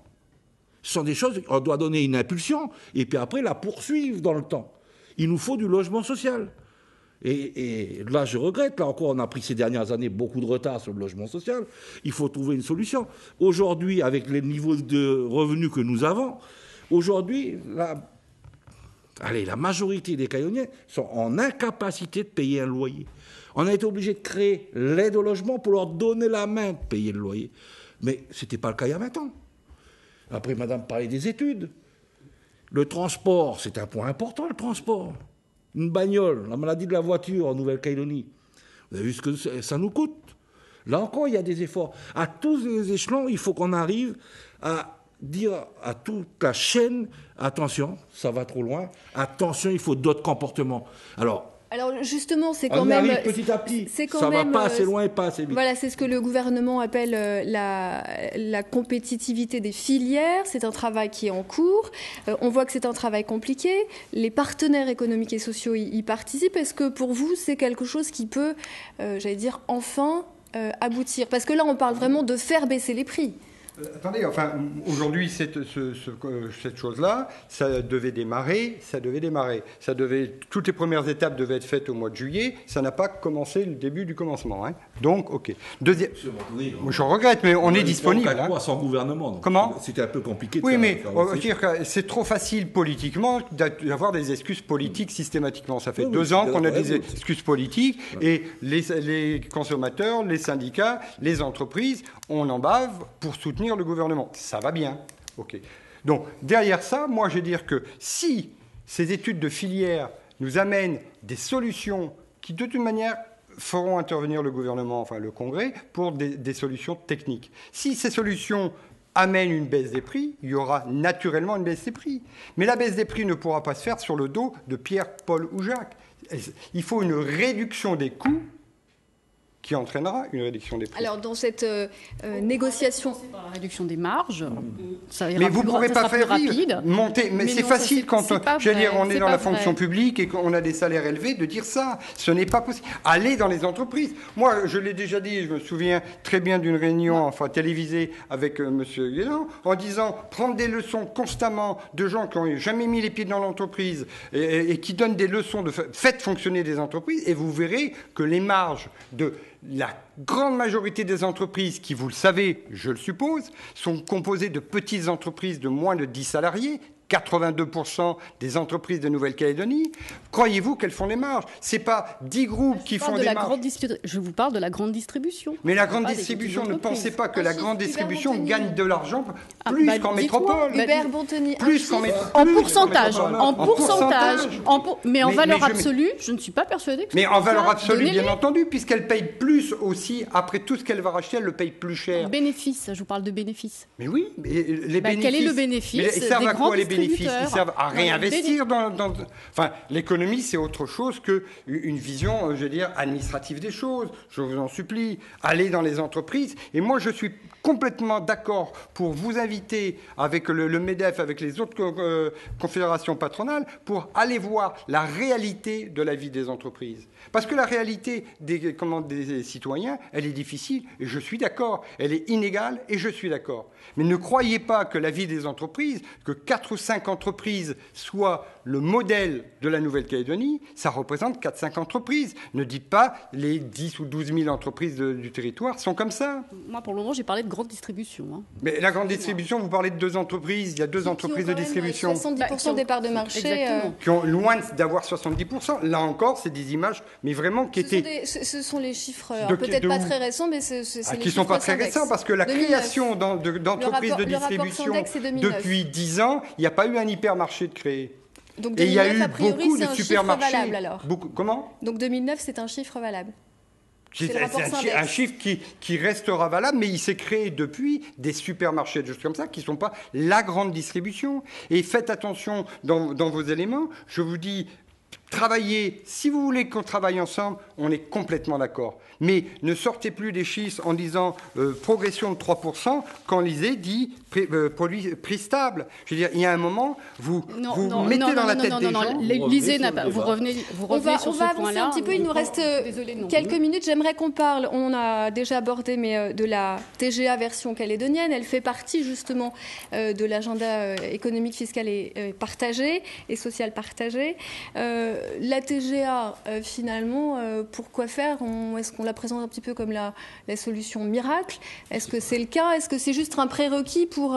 Ce sont des choses, on doit donner une impulsion, et puis après la poursuivre dans le temps. Il nous faut du logement social. Et là, je regrette, là encore, on a pris ces dernières années beaucoup de retard sur le logement social. Il faut trouver une solution. Aujourd'hui, avec les niveaux de revenus que nous avons, aujourd'hui, la majorité des Calédoniens sont en incapacité de payer un loyer. On a été obligé de créer l'aide au logement pour leur donner la main de payer le loyer. Mais ce n'était pas le cas il y a 20 ans. Après, madame parlait des études. Le transport, c'est un point important, le transport. Une bagnole, la maladie de la voiture en Nouvelle-Calédonie. Vous avez vu ce que ça nous coûte. Là encore, il y a des efforts. À tous les échelons, il faut qu'on arrive à dire à toute la chaîne, attention, ça va trop loin. Attention, il faut d'autres comportements. Alors justement, c'est quand même... On arrive petit à petit, ça va pas assez loin et pas assez vite. Voilà, c'est ce que le gouvernement appelle la compétitivité des filières. C'est un travail qui est en cours. On voit que c'est un travail compliqué. Les partenaires économiques et sociaux y participent. Est-ce que pour vous, c'est quelque chose qui peut, j'allais dire, enfin aboutir? Parce que là, on parle vraiment de faire baisser les prix. Attendez, enfin, aujourd'hui, cette chose-là, ça devait démarrer. Toutes les premières étapes devaient être faites au mois de juillet. Ça n'a pas commencé le début du commencement. Hein. Donc, ok. Deuxième. Je regrette, mais on est disponible. Hein. Sans gouvernement. Donc comment ? C'était un peu compliqué. Oui, mais c'est trop facile politiquement d'avoir des excuses politiques systématiquement. Ça fait 2 ans qu'on a des excuses politiques et les consommateurs, les syndicats, les entreprises, on en bave pour soutenir le gouvernement. Ça va bien. Ok. Donc, derrière ça, moi, je vais dire que si ces études de filière nous amènent des solutions qui, de toute manière, feront intervenir le gouvernement, enfin le Congrès, pour des solutions techniques. Si ces solutions amènent une baisse des prix, il y aura naturellement une baisse des prix. Mais la baisse des prix ne pourra pas se faire sur le dos de Pierre, Paul ou Jacques. Il faut une réduction des coûts qui entraînera une réduction des prix. Alors, dans cette négociation... Par la réduction des marges, ça ira mais vous ne pourrez pas faire vivre, monter. Mais c'est facile quand on est dans la fonction publique et qu'on a des salaires élevés de dire ça. Ce n'est pas possible. Allez dans les entreprises. Moi, je l'ai déjà dit, je me souviens très bien d'une réunion télévisée avec M. Guélan, en disant prendre des leçons constamment de gens qui n'ont jamais mis les pieds dans l'entreprise et qui donnent des leçons de faites fonctionner des entreprises, et vous verrez que les marges de la grande majorité des entreprises qui, vous le savez, je le suppose, sont composées de petites entreprises de moins de 10 salariés, 82% des entreprises de Nouvelle-Calédonie. Croyez-vous qu'elles font les marges ? C'est pas 10 groupes qui font des marges. Je vous parle de la grande distribution. Mais la grande distribution, ne pensez pas que la grande distribution gagne de l'argent plus qu'en métropole. Hubert Bonteny, plus qu'en métropole. En pourcentage. Mais en valeur absolue, je ne suis pas persuadée que... Mais en valeur absolue, bien entendu, puisqu'elle paye plus aussi. Après tout ce qu'elle va racheter, elle le paye plus cher. Bénéfice, je vous parle de bénéfices. Mais oui, les bénéfices... Quel est le bénéfice des grands distributeurs ? Ils servent à réinvestir dans... Enfin, l'économie, c'est autre chose qu'une vision, je veux dire, administrative des choses. Je vous en supplie. Allez dans les entreprises. Et moi, je suis complètement d'accord pour vous inviter avec le MEDEF, avec les autres confédérations patronales, pour aller voir la réalité de la vie des entreprises. Parce que la réalité des citoyens, elle est difficile, et je suis d'accord. Elle est inégale, et je suis d'accord. Mais ne croyez pas que la vie des entreprises, que 4 ou 5 entreprises soient le modèle de la Nouvelle-Calédonie, ça représente 4-5 entreprises. Ne dites pas les 10 ou 12 000 entreprises du territoire sont comme ça. Moi, pour le moment, j'ai parlé de grande distribution. Hein. Mais la grande distribution, vous parlez de 2 entreprises. Il y a 2 entreprises de distribution. 70% des parts de marché. Qui ont loin d'avoir 70%. Là encore, c'est des images, mais vraiment qui étaient... Ce sont les chiffres, peut-être pas très récents, mais c'est les chiffres qui ne sont pas très récents, parce que la création d'entreprises de distribution depuis 10 ans, il n'y a pas eu un hypermarché de créé. Donc 2009, et il y a eu a priori, beaucoup de supermarchés. Valable, alors. Comment ? Donc 2009, c'est un chiffre valable. C'est un chiffre qui restera valable, mais il s'est créé depuis des supermarchés, des choses comme ça, qui ne sont pas la grande distribution. Et faites attention dans vos éléments. Je vous dis, travaillez, si vous voulez qu'on travaille ensemble, on est complètement d'accord. Mais ne sortez plus des chiffres en disant progression de 3% quand l'ISEE dit prix stable. Je veux dire, il y a un moment, vous mettez dans la tête des gens... L'ISEE n'a pas... Vous revenez sur ce point-là. On va avancer un petit peu, il nous reste quelques minutes. J'aimerais qu'on parle, on a déjà abordé, mais de la TGA version calédonienne. Elle fait partie justement de l'agenda économique, fiscal et partagé, et social partagé. La TGA, finalement, pourquoi faire ? Est-ce qu'on la présente un petit peu comme la solution miracle ? Est-ce que c'est le cas ? Est-ce que c'est juste un prérequis pour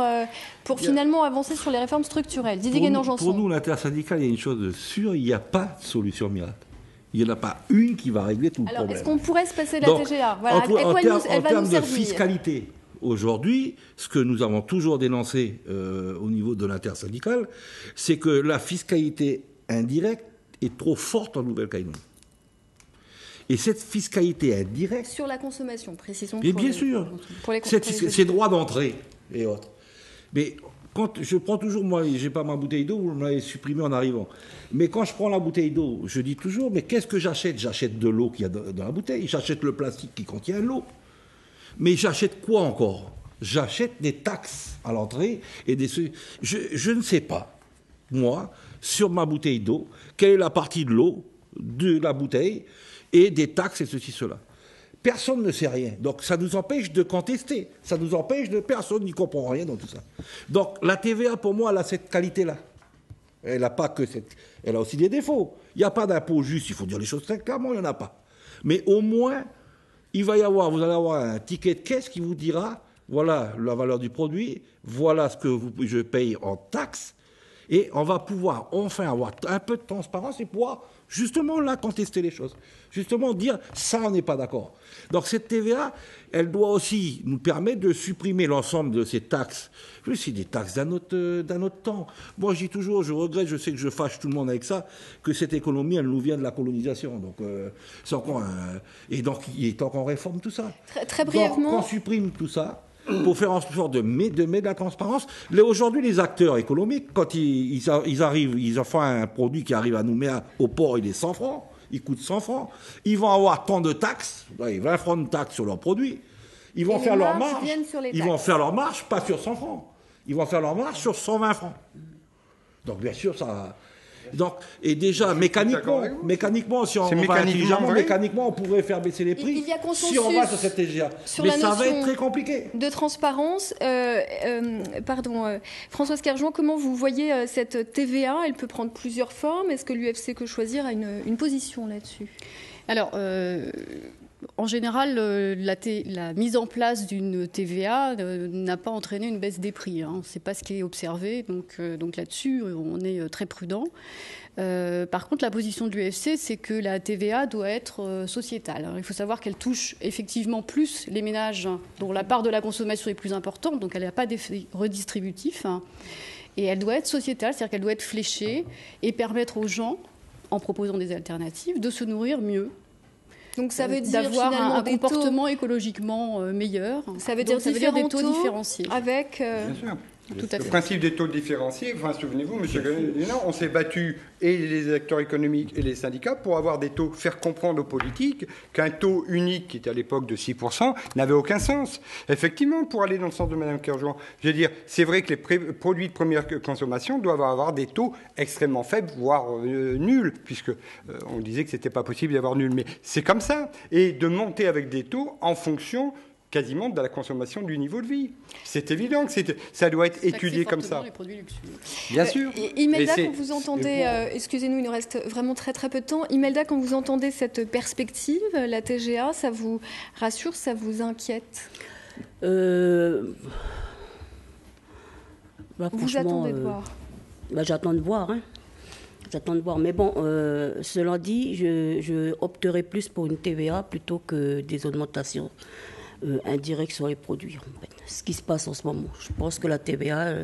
finalement avancer sur les réformes structurelles ? Didier Guénan-Janson. Pour nous, l'intersyndicale, il y a une chose sûre, il n'y a pas de solution miracle. Il n'y en a pas une qui va régler tout le problème. Alors, est-ce qu'on pourrait se passer de la TGA ? Voilà. En termes de fiscalité, aujourd'hui, ce que nous avons toujours dénoncé au niveau de l'intersyndicale, c'est que la fiscalité indirecte est trop forte en Nouvelle-Calédonie. Et cette fiscalité indirecte... Sur la consommation, précisons. Mais bien sûr. Ces droits d'entrée et autres. Mais quand je prends toujours, moi, je n'ai pas ma bouteille d'eau, vous me l'avez supprimée en arrivant. Mais quand je prends la bouteille d'eau, je dis toujours, mais qu'est-ce que j'achète ? J'achète de l'eau qu'il y a dans la bouteille, j'achète le plastique qui contient l'eau. Mais j'achète quoi encore ? J'achète des taxes à l'entrée et des... Je ne sais pas, moi, sur ma bouteille d'eau, quelle est la partie de l'eau, de la bouteille, et des taxes et ceci, cela. personne ne sait rien. Donc ça nous empêche de contester. Ça nous empêche de... Personne n'y comprend rien dans tout ça. Donc la TVA, pour moi, elle a cette qualité-là. Elle n'a pas que cette... Elle a aussi des défauts. Il n'y a pas d'impôt juste, il faut dire les choses très clairement, il n'y en a pas. Mais au moins, vous allez avoir un ticket de caisse qui vous dira, voilà la valeur du produit, voilà ce que je paye en taxes, et on va pouvoir enfin avoir un peu de transparence et pouvoir justement là contester les choses. Justement dire, ça on n'est pas d'accord. Donc cette TVA, elle doit aussi nous permettre de supprimer l'ensemble de ces taxes. C'est des taxes d'un autre temps. Moi, je dis toujours, je regrette, je sais que je fâche tout le monde avec ça, que cette économie, elle nous vient de la colonisation. Donc, c'est encore et donc, il est temps qu'on réforme tout ça. Très brièvement. Donc, qu'on supprime tout ça pour faire en sorte de mettre de la transparence. Aujourd'hui, les acteurs économiques, quand ils arrivent, ils font un produit qui arrive à nous mettre au port, il est 100 francs. Il coûte 100 francs. Ils vont avoir tant de taxes, 20 francs de taxes sur leurs produits. Ils vont faire leur marge. Ils vont faire leur marge, pas sur 100 francs. Ils vont faire leur marge sur 120 francs. Donc, bien sûr, ça... Donc, et déjà, mécaniquement, si on va intelligemment, mécaniquement, on pourrait faire baisser les prix si on va sur cette TGA. Mais ça va être très compliqué. De transparence, Françoise Kerjouan, comment vous voyez cette TVA? Elle peut prendre plusieurs formes. Est-ce que l'UFC Que Choisir a une position là-dessus? Alors, en général, la mise en place d'une TVA n'a pas entraîné une baisse des prix. Hein. Ce n'est pas ce qui est observé. Donc là-dessus, on est très prudent. Par contre, la position de l'UFC, c'est que la TVA doit être sociétale. Alors, il faut savoir qu'elle touche effectivement plus les ménages dont la part de la consommation est plus importante, donc elle n'a pas d'effet redistributif. Hein. Et elle doit être sociétale, c'est-à-dire qu'elle doit être fléchée et permettre aux gens, en proposant des alternatives, de se nourrir mieux. Donc ça veut dire d'avoir un comportement écologiquement meilleur. Ça veut dire des taux différenciés. Avec Bien sûr. Tout à fait. Le principe des taux différenciés, souvenez-vous, M. Guénon, on s'est battu, et les acteurs économiques et les syndicats, pour avoir des taux, faire comprendre aux politiques qu'un taux unique, qui était à l'époque de 6%, n'avait aucun sens. Effectivement, pour aller dans le sens de Mme Kerjouan, je veux dire, c'est vrai que les produits de première consommation doivent avoir des taux extrêmement faibles, voire nuls, puisque on disait que c'était pas possible d'avoir nul. Mais c'est comme ça. Et de monter avec des taux en fonction quasiment de la consommation du niveau de vie. C'est évident que ça doit être étudié comme ça. Les produits luxueux. Bien sûr. Imelda, quand vous entendez, excusez-nous, il nous reste vraiment très très peu de temps. Imelda, quand vous entendez cette perspective, la TGA, ça vous rassure, ça vous inquiète? Vous attendez de voir? J'attends de voir. Hein. J'attends de voir. Mais bon, cela dit, je opterai plus pour une TVA plutôt que des augmentations indirectes sur les produits. En fait. Ce qui se passe en ce moment. Je pense que la TVA,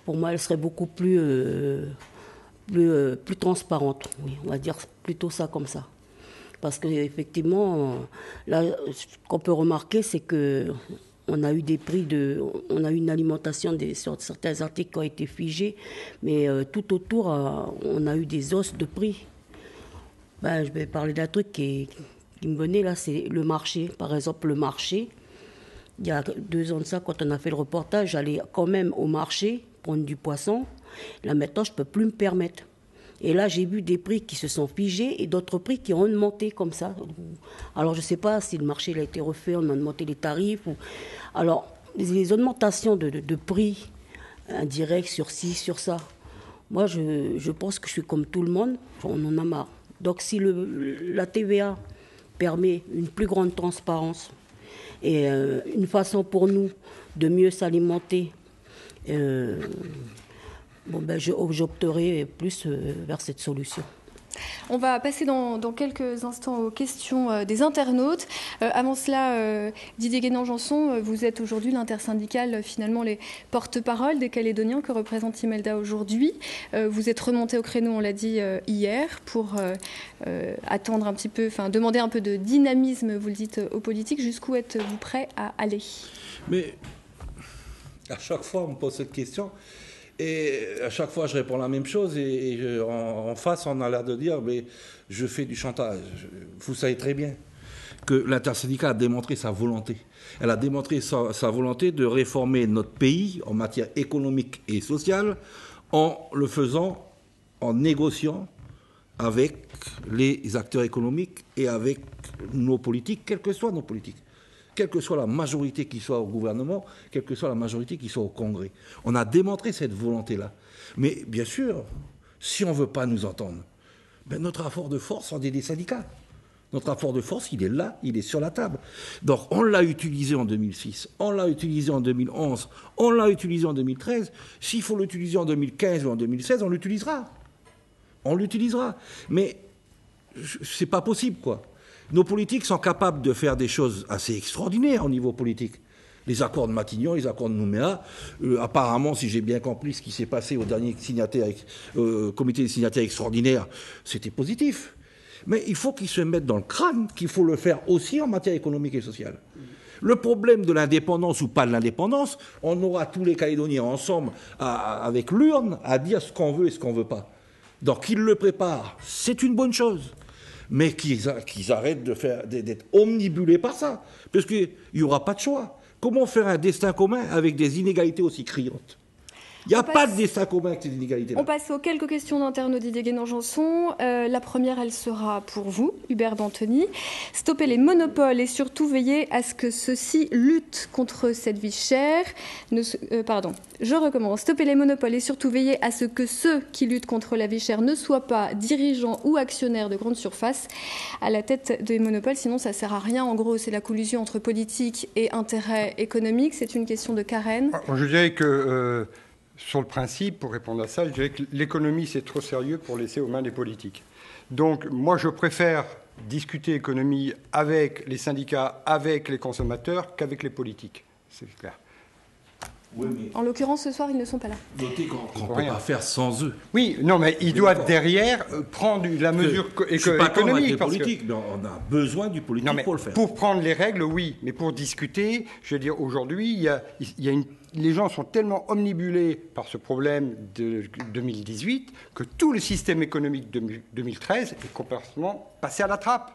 pour moi, elle serait beaucoup plus transparente. Oui, on va dire plutôt ça comme ça. Parce qu'effectivement, là, ce qu'on peut remarquer, c'est que on a eu des prix on a eu une alimentation sur certains articles qui ont été figés, mais tout autour, on a eu des hausses de prix. Je vais parler d'un truc qui me venait là, c'est le marché. Par exemple, le marché, il y a 2 ans de ça, quand on a fait le reportage, j'allais quand même au marché prendre du poisson. Là, maintenant, je ne peux plus me permettre. Et là, j'ai vu des prix qui se sont figés et d'autres prix qui ont augmenté comme ça. Alors, je ne sais pas si le marché a été refait, on a augmenté les tarifs. Alors, les augmentations de prix indirects sur ci, sur ça, moi, je pense que je suis comme tout le monde, on en a marre. Donc, si la TVA permet une plus grande transparence et une façon pour nous de mieux s'alimenter, j'opterai plus vers cette solution. On va passer dans quelques instants aux questions des internautes. Avant cela, Didier Guénan-Janson, vous êtes aujourd'hui l'intersyndicale, finalement les porte-parole des Calédoniens que représente Imelda aujourd'hui. Vous êtes remonté au créneau, on l'a dit hier, pour attendre un petit peu, demander un peu de dynamisme, vous le dites, aux politiques. Jusqu'où êtes-vous prêt à aller? Mais à chaque fois, on me pose cette question. Et à chaque fois, je réponds la même chose et en face, on a l'air de dire mais je fais du chantage. Vous savez très bien que l'intersyndicale a démontré sa volonté. Elle a démontré sa volonté de réformer notre pays en matière économique et sociale en le faisant, en négociant avec les acteurs économiques et avec nos politiques, quelles que soient nos politiques. Quelle que soit la majorité qui soit au gouvernement, quelle que soit la majorité qui soit au Congrès. On a démontré cette volonté-là. Mais bien sûr, si on ne veut pas nous entendre, ben notre rapport de force en est des syndicats. Notre rapport de force, il est là, il est sur la table. Donc on l'a utilisé en 2006, on l'a utilisé en 2011, on l'a utilisé en 2013. S'il faut l'utiliser en 2015 ou en 2016, on l'utilisera. On l'utilisera. Mais c'est pas possible, quoi. Nos politiques sont capables de faire des choses assez extraordinaires au niveau politique. Les accords de Matignon, les accords de Nouméa, apparemment, si j'ai bien compris ce qui s'est passé au dernier comité des signataires extraordinaires, c'était positif. Mais il faut qu'ils se mettent dans le crâne qu'il faut le faire aussi en matière économique et sociale. Le problème de l'indépendance ou pas de l'indépendance, on aura tous les Calédoniens ensemble avec l'urne à dire ce qu'on veut et ce qu'on ne veut pas. Donc qu'ils le préparent, c'est une bonne chose. Mais qu'ils arrêtent d'être omnibulés par ça. Parce qu'il n'y aura pas de choix. Comment faire un destin commun avec des inégalités aussi criantes ? Il n'y a pas de destin commun avec ces inégalités-là. On passe aux quelques questions d'internautes Didier Guénan-Janson. La première, elle sera pour vous, Hubert d'Antony. Stopper les monopoles et surtout veiller à ce que ceux-ci luttent contre cette vie chère. Je recommence. Stopper les monopoles et surtout veiller à ce que ceux qui luttent contre la vie chère ne soient pas dirigeants ou actionnaires de grandes surfaces à la tête des monopoles. Sinon, ça ne sert à rien. En gros, c'est la collusion entre politique et intérêt économique. C'est une question de Karen. Je dirais que... sur le principe, pour répondre à ça, je dirais que l'économie, c'est trop sérieux pour laisser aux mains des politiques. Donc, moi, je préfère discuter économie avec les syndicats, avec les consommateurs, qu'avec les politiques. C'est clair. Oui, mais en l'occurrence, ce soir, ils ne sont pas là. Notez qu'on ne peut pas faire sans eux. Oui, non, mais ils doivent derrière prendre la mesure économique. Mais on a besoin du politique pour le faire. Pour prendre les règles, oui. Mais pour discuter, je veux dire, aujourd'hui, les gens sont tellement omnibulés par ce problème de 2018 que tout le système économique de 2013 est complètement passé à la trappe.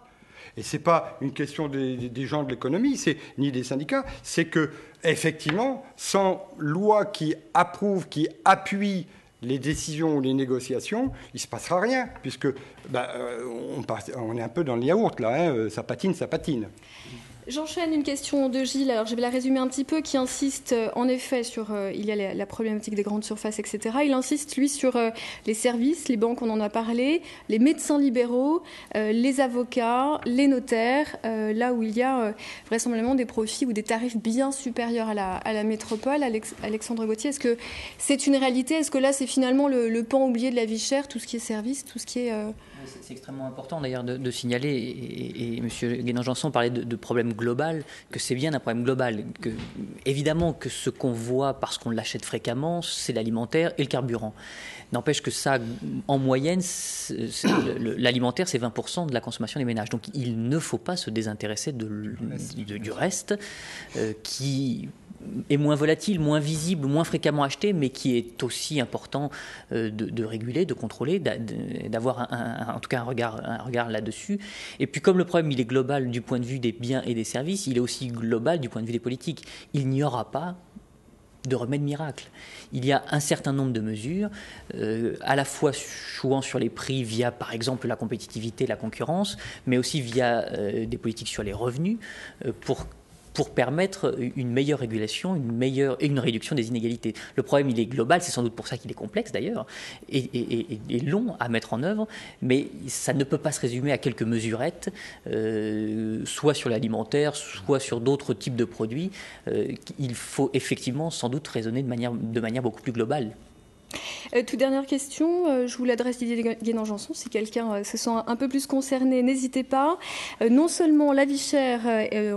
Et ce n'est pas une question des gens de l'économie, ni des syndicats, c'est que, effectivement, sans loi qui approuve, qui appuie les décisions ou les négociations, il ne se passera rien, puisque on est un peu dans le yaourt, là, ça patine, ça patine. J'enchaîne une question de Gilles, alors je vais la résumer un petit peu, qui insiste en effet sur, il y a la problématique des grandes surfaces, etc. Il insiste, lui, sur les services, les banques, on en a parlé, les médecins libéraux, les avocats, les notaires, là où il y a vraisemblablement des profits ou des tarifs bien supérieurs à la métropole. Alexandre Gauthier, est-ce que c'est une réalité ? Est-ce que là, c'est finalement le pan oublié de la vie chère, tout ce qui est service, tout ce qui est... C'est extrêmement important d'ailleurs de signaler, et M. Guénan-Janson parlait de problème global, que c'est bien un problème global. Évidemment que ce qu'on voit parce qu'on l'achète fréquemment, c'est l'alimentaire et le carburant. N'empêche que ça, en moyenne, l'alimentaire, c'est 20% de la consommation des ménages. Donc il ne faut pas se désintéresser du reste, qui est moins volatile, moins visible, moins fréquemment acheté, mais qui est aussi important de réguler, de contrôler, d'avoir en tout cas un regard là-dessus. Et puis comme le problème il est global du point de vue des biens et des services, il est aussi global du point de vue des politiques. Il n'y aura pas de remède miracle. Il y a un certain nombre de mesures, à la fois jouant sur les prix via, par exemple, la compétitivité, la concurrence, mais aussi via des politiques sur les revenus, pour permettre une meilleure régulation, une réduction des inégalités. Le problème, il est global, c'est sans doute pour ça qu'il est complexe d'ailleurs, et long à mettre en œuvre, mais ça ne peut pas se résumer à quelques mesurettes, soit sur l'alimentaire, soit sur d'autres types de produits. Il faut effectivement sans doute raisonner de manière beaucoup plus globale. Toute dernière question, je vous l'adresse Didier Guénan-Janson. Si quelqu'un se sent un peu plus concerné, n'hésitez pas. Non seulement la vie chère,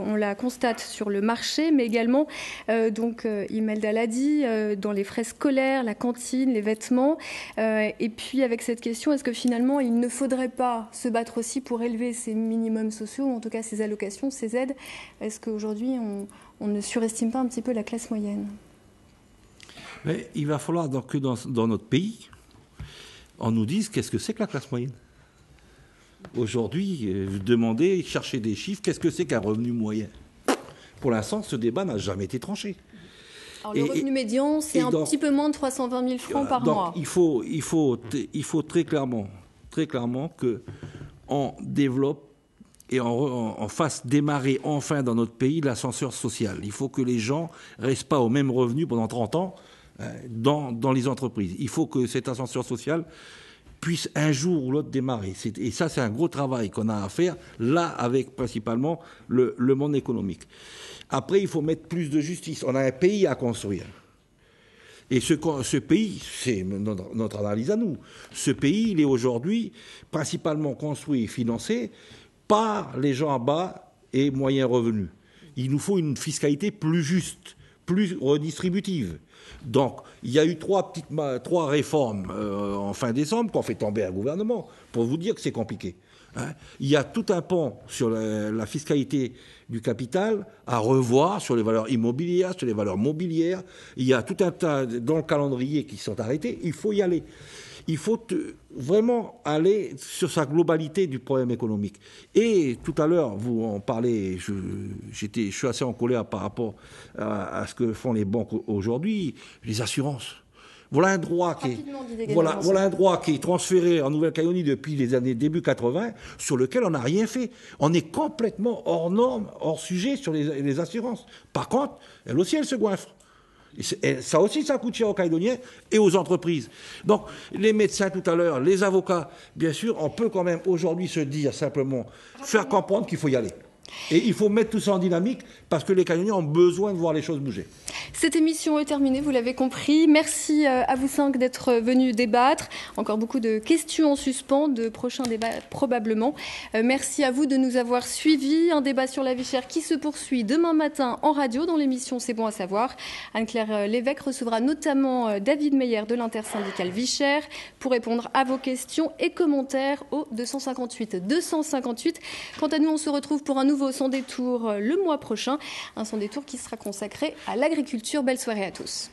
on la constate sur le marché, mais également, Imelda l'a dit, dans les frais scolaires, la cantine, les vêtements. Et puis avec cette question, est-ce que finalement il ne faudrait pas se battre aussi pour élever ces minimums sociaux, ou en tout cas ces allocations, ces aides ? Est-ce qu'aujourd'hui on ne surestime pas un petit peu la classe moyenne ? Mais il va falloir que dans notre pays, on nous dise qu'est-ce que c'est que la classe moyenne. Aujourd'hui, vous demandez, cherchez des chiffres, qu'est-ce que c'est qu'un revenu moyen ? Pour l'instant, ce débat n'a jamais été tranché. Alors, le revenu médian, c'est un petit peu moins de 320 000 francs par mois. Il faut très clairement très clairement qu'on développe et on fasse démarrer enfin dans notre pays l'ascenseur social. Il faut que les gens ne restent pas au même revenu pendant 30 ans dans les entreprises. Il faut que cet ascenseur social puisse un jour ou l'autre démarrer. Et ça, c'est un gros travail qu'on a à faire, là, avec principalement le monde économique. Après, il faut mettre plus de justice. On a un pays à construire. Et ce pays, c'est notre analyse à nous, ce pays, il est aujourd'hui principalement construit et financé par les gens en bas et moyens revenus. Il nous faut une fiscalité plus juste, plus redistributive. Donc, il y a eu trois réformes en fin décembre qui ont fait tomber un gouvernement, pour vous dire que c'est compliqué. Il y a tout un pan sur la fiscalité du capital à revoir, sur les valeurs immobilières, sur les valeurs mobilières. Il y a tout un tas dans le calendrier qui sont arrêtés. Il faut y aller. Il faut vraiment aller sur sa globalité du problème économique. Et tout à l'heure, vous en parlez, je suis assez en colère par rapport à ce que font les banques aujourd'hui, les assurances. Voilà un droit qui est transféré en Nouvelle-Calédonie depuis les années début 80, sur lequel on n'a rien fait. On est complètement hors norme, hors sujet sur les assurances. Par contre, elles aussi, elles se goinfrent. Et ça aussi, ça coûte cher aux Calédoniens et aux entreprises. Donc, les médecins tout à l'heure, les avocats, bien sûr, on peut quand même aujourd'hui se dire simplement, faire comprendre qu'il faut y aller. Et il faut mettre tout ça en dynamique parce que les Calédoniens ont besoin de voir les choses bouger. Cette émission est terminée, vous l'avez compris. Merci à vous 5 d'être venus débattre. Encore beaucoup de questions en suspens, de prochains débats probablement. Merci à vous de nous avoir suivis. Un débat sur la vie chère qui se poursuit demain matin en radio dans l'émission C'est bon à savoir. Anne-Claire Lévesque recevra notamment David Meyer de l'intersyndicale Vie chère pour répondre à vos questions et commentaires au 258 258. Quant à nous, on se retrouve pour un nouveau Sans détour le mois prochain. Un Sans détour qui sera consacré à l'agriculture. Belle soirée à tous.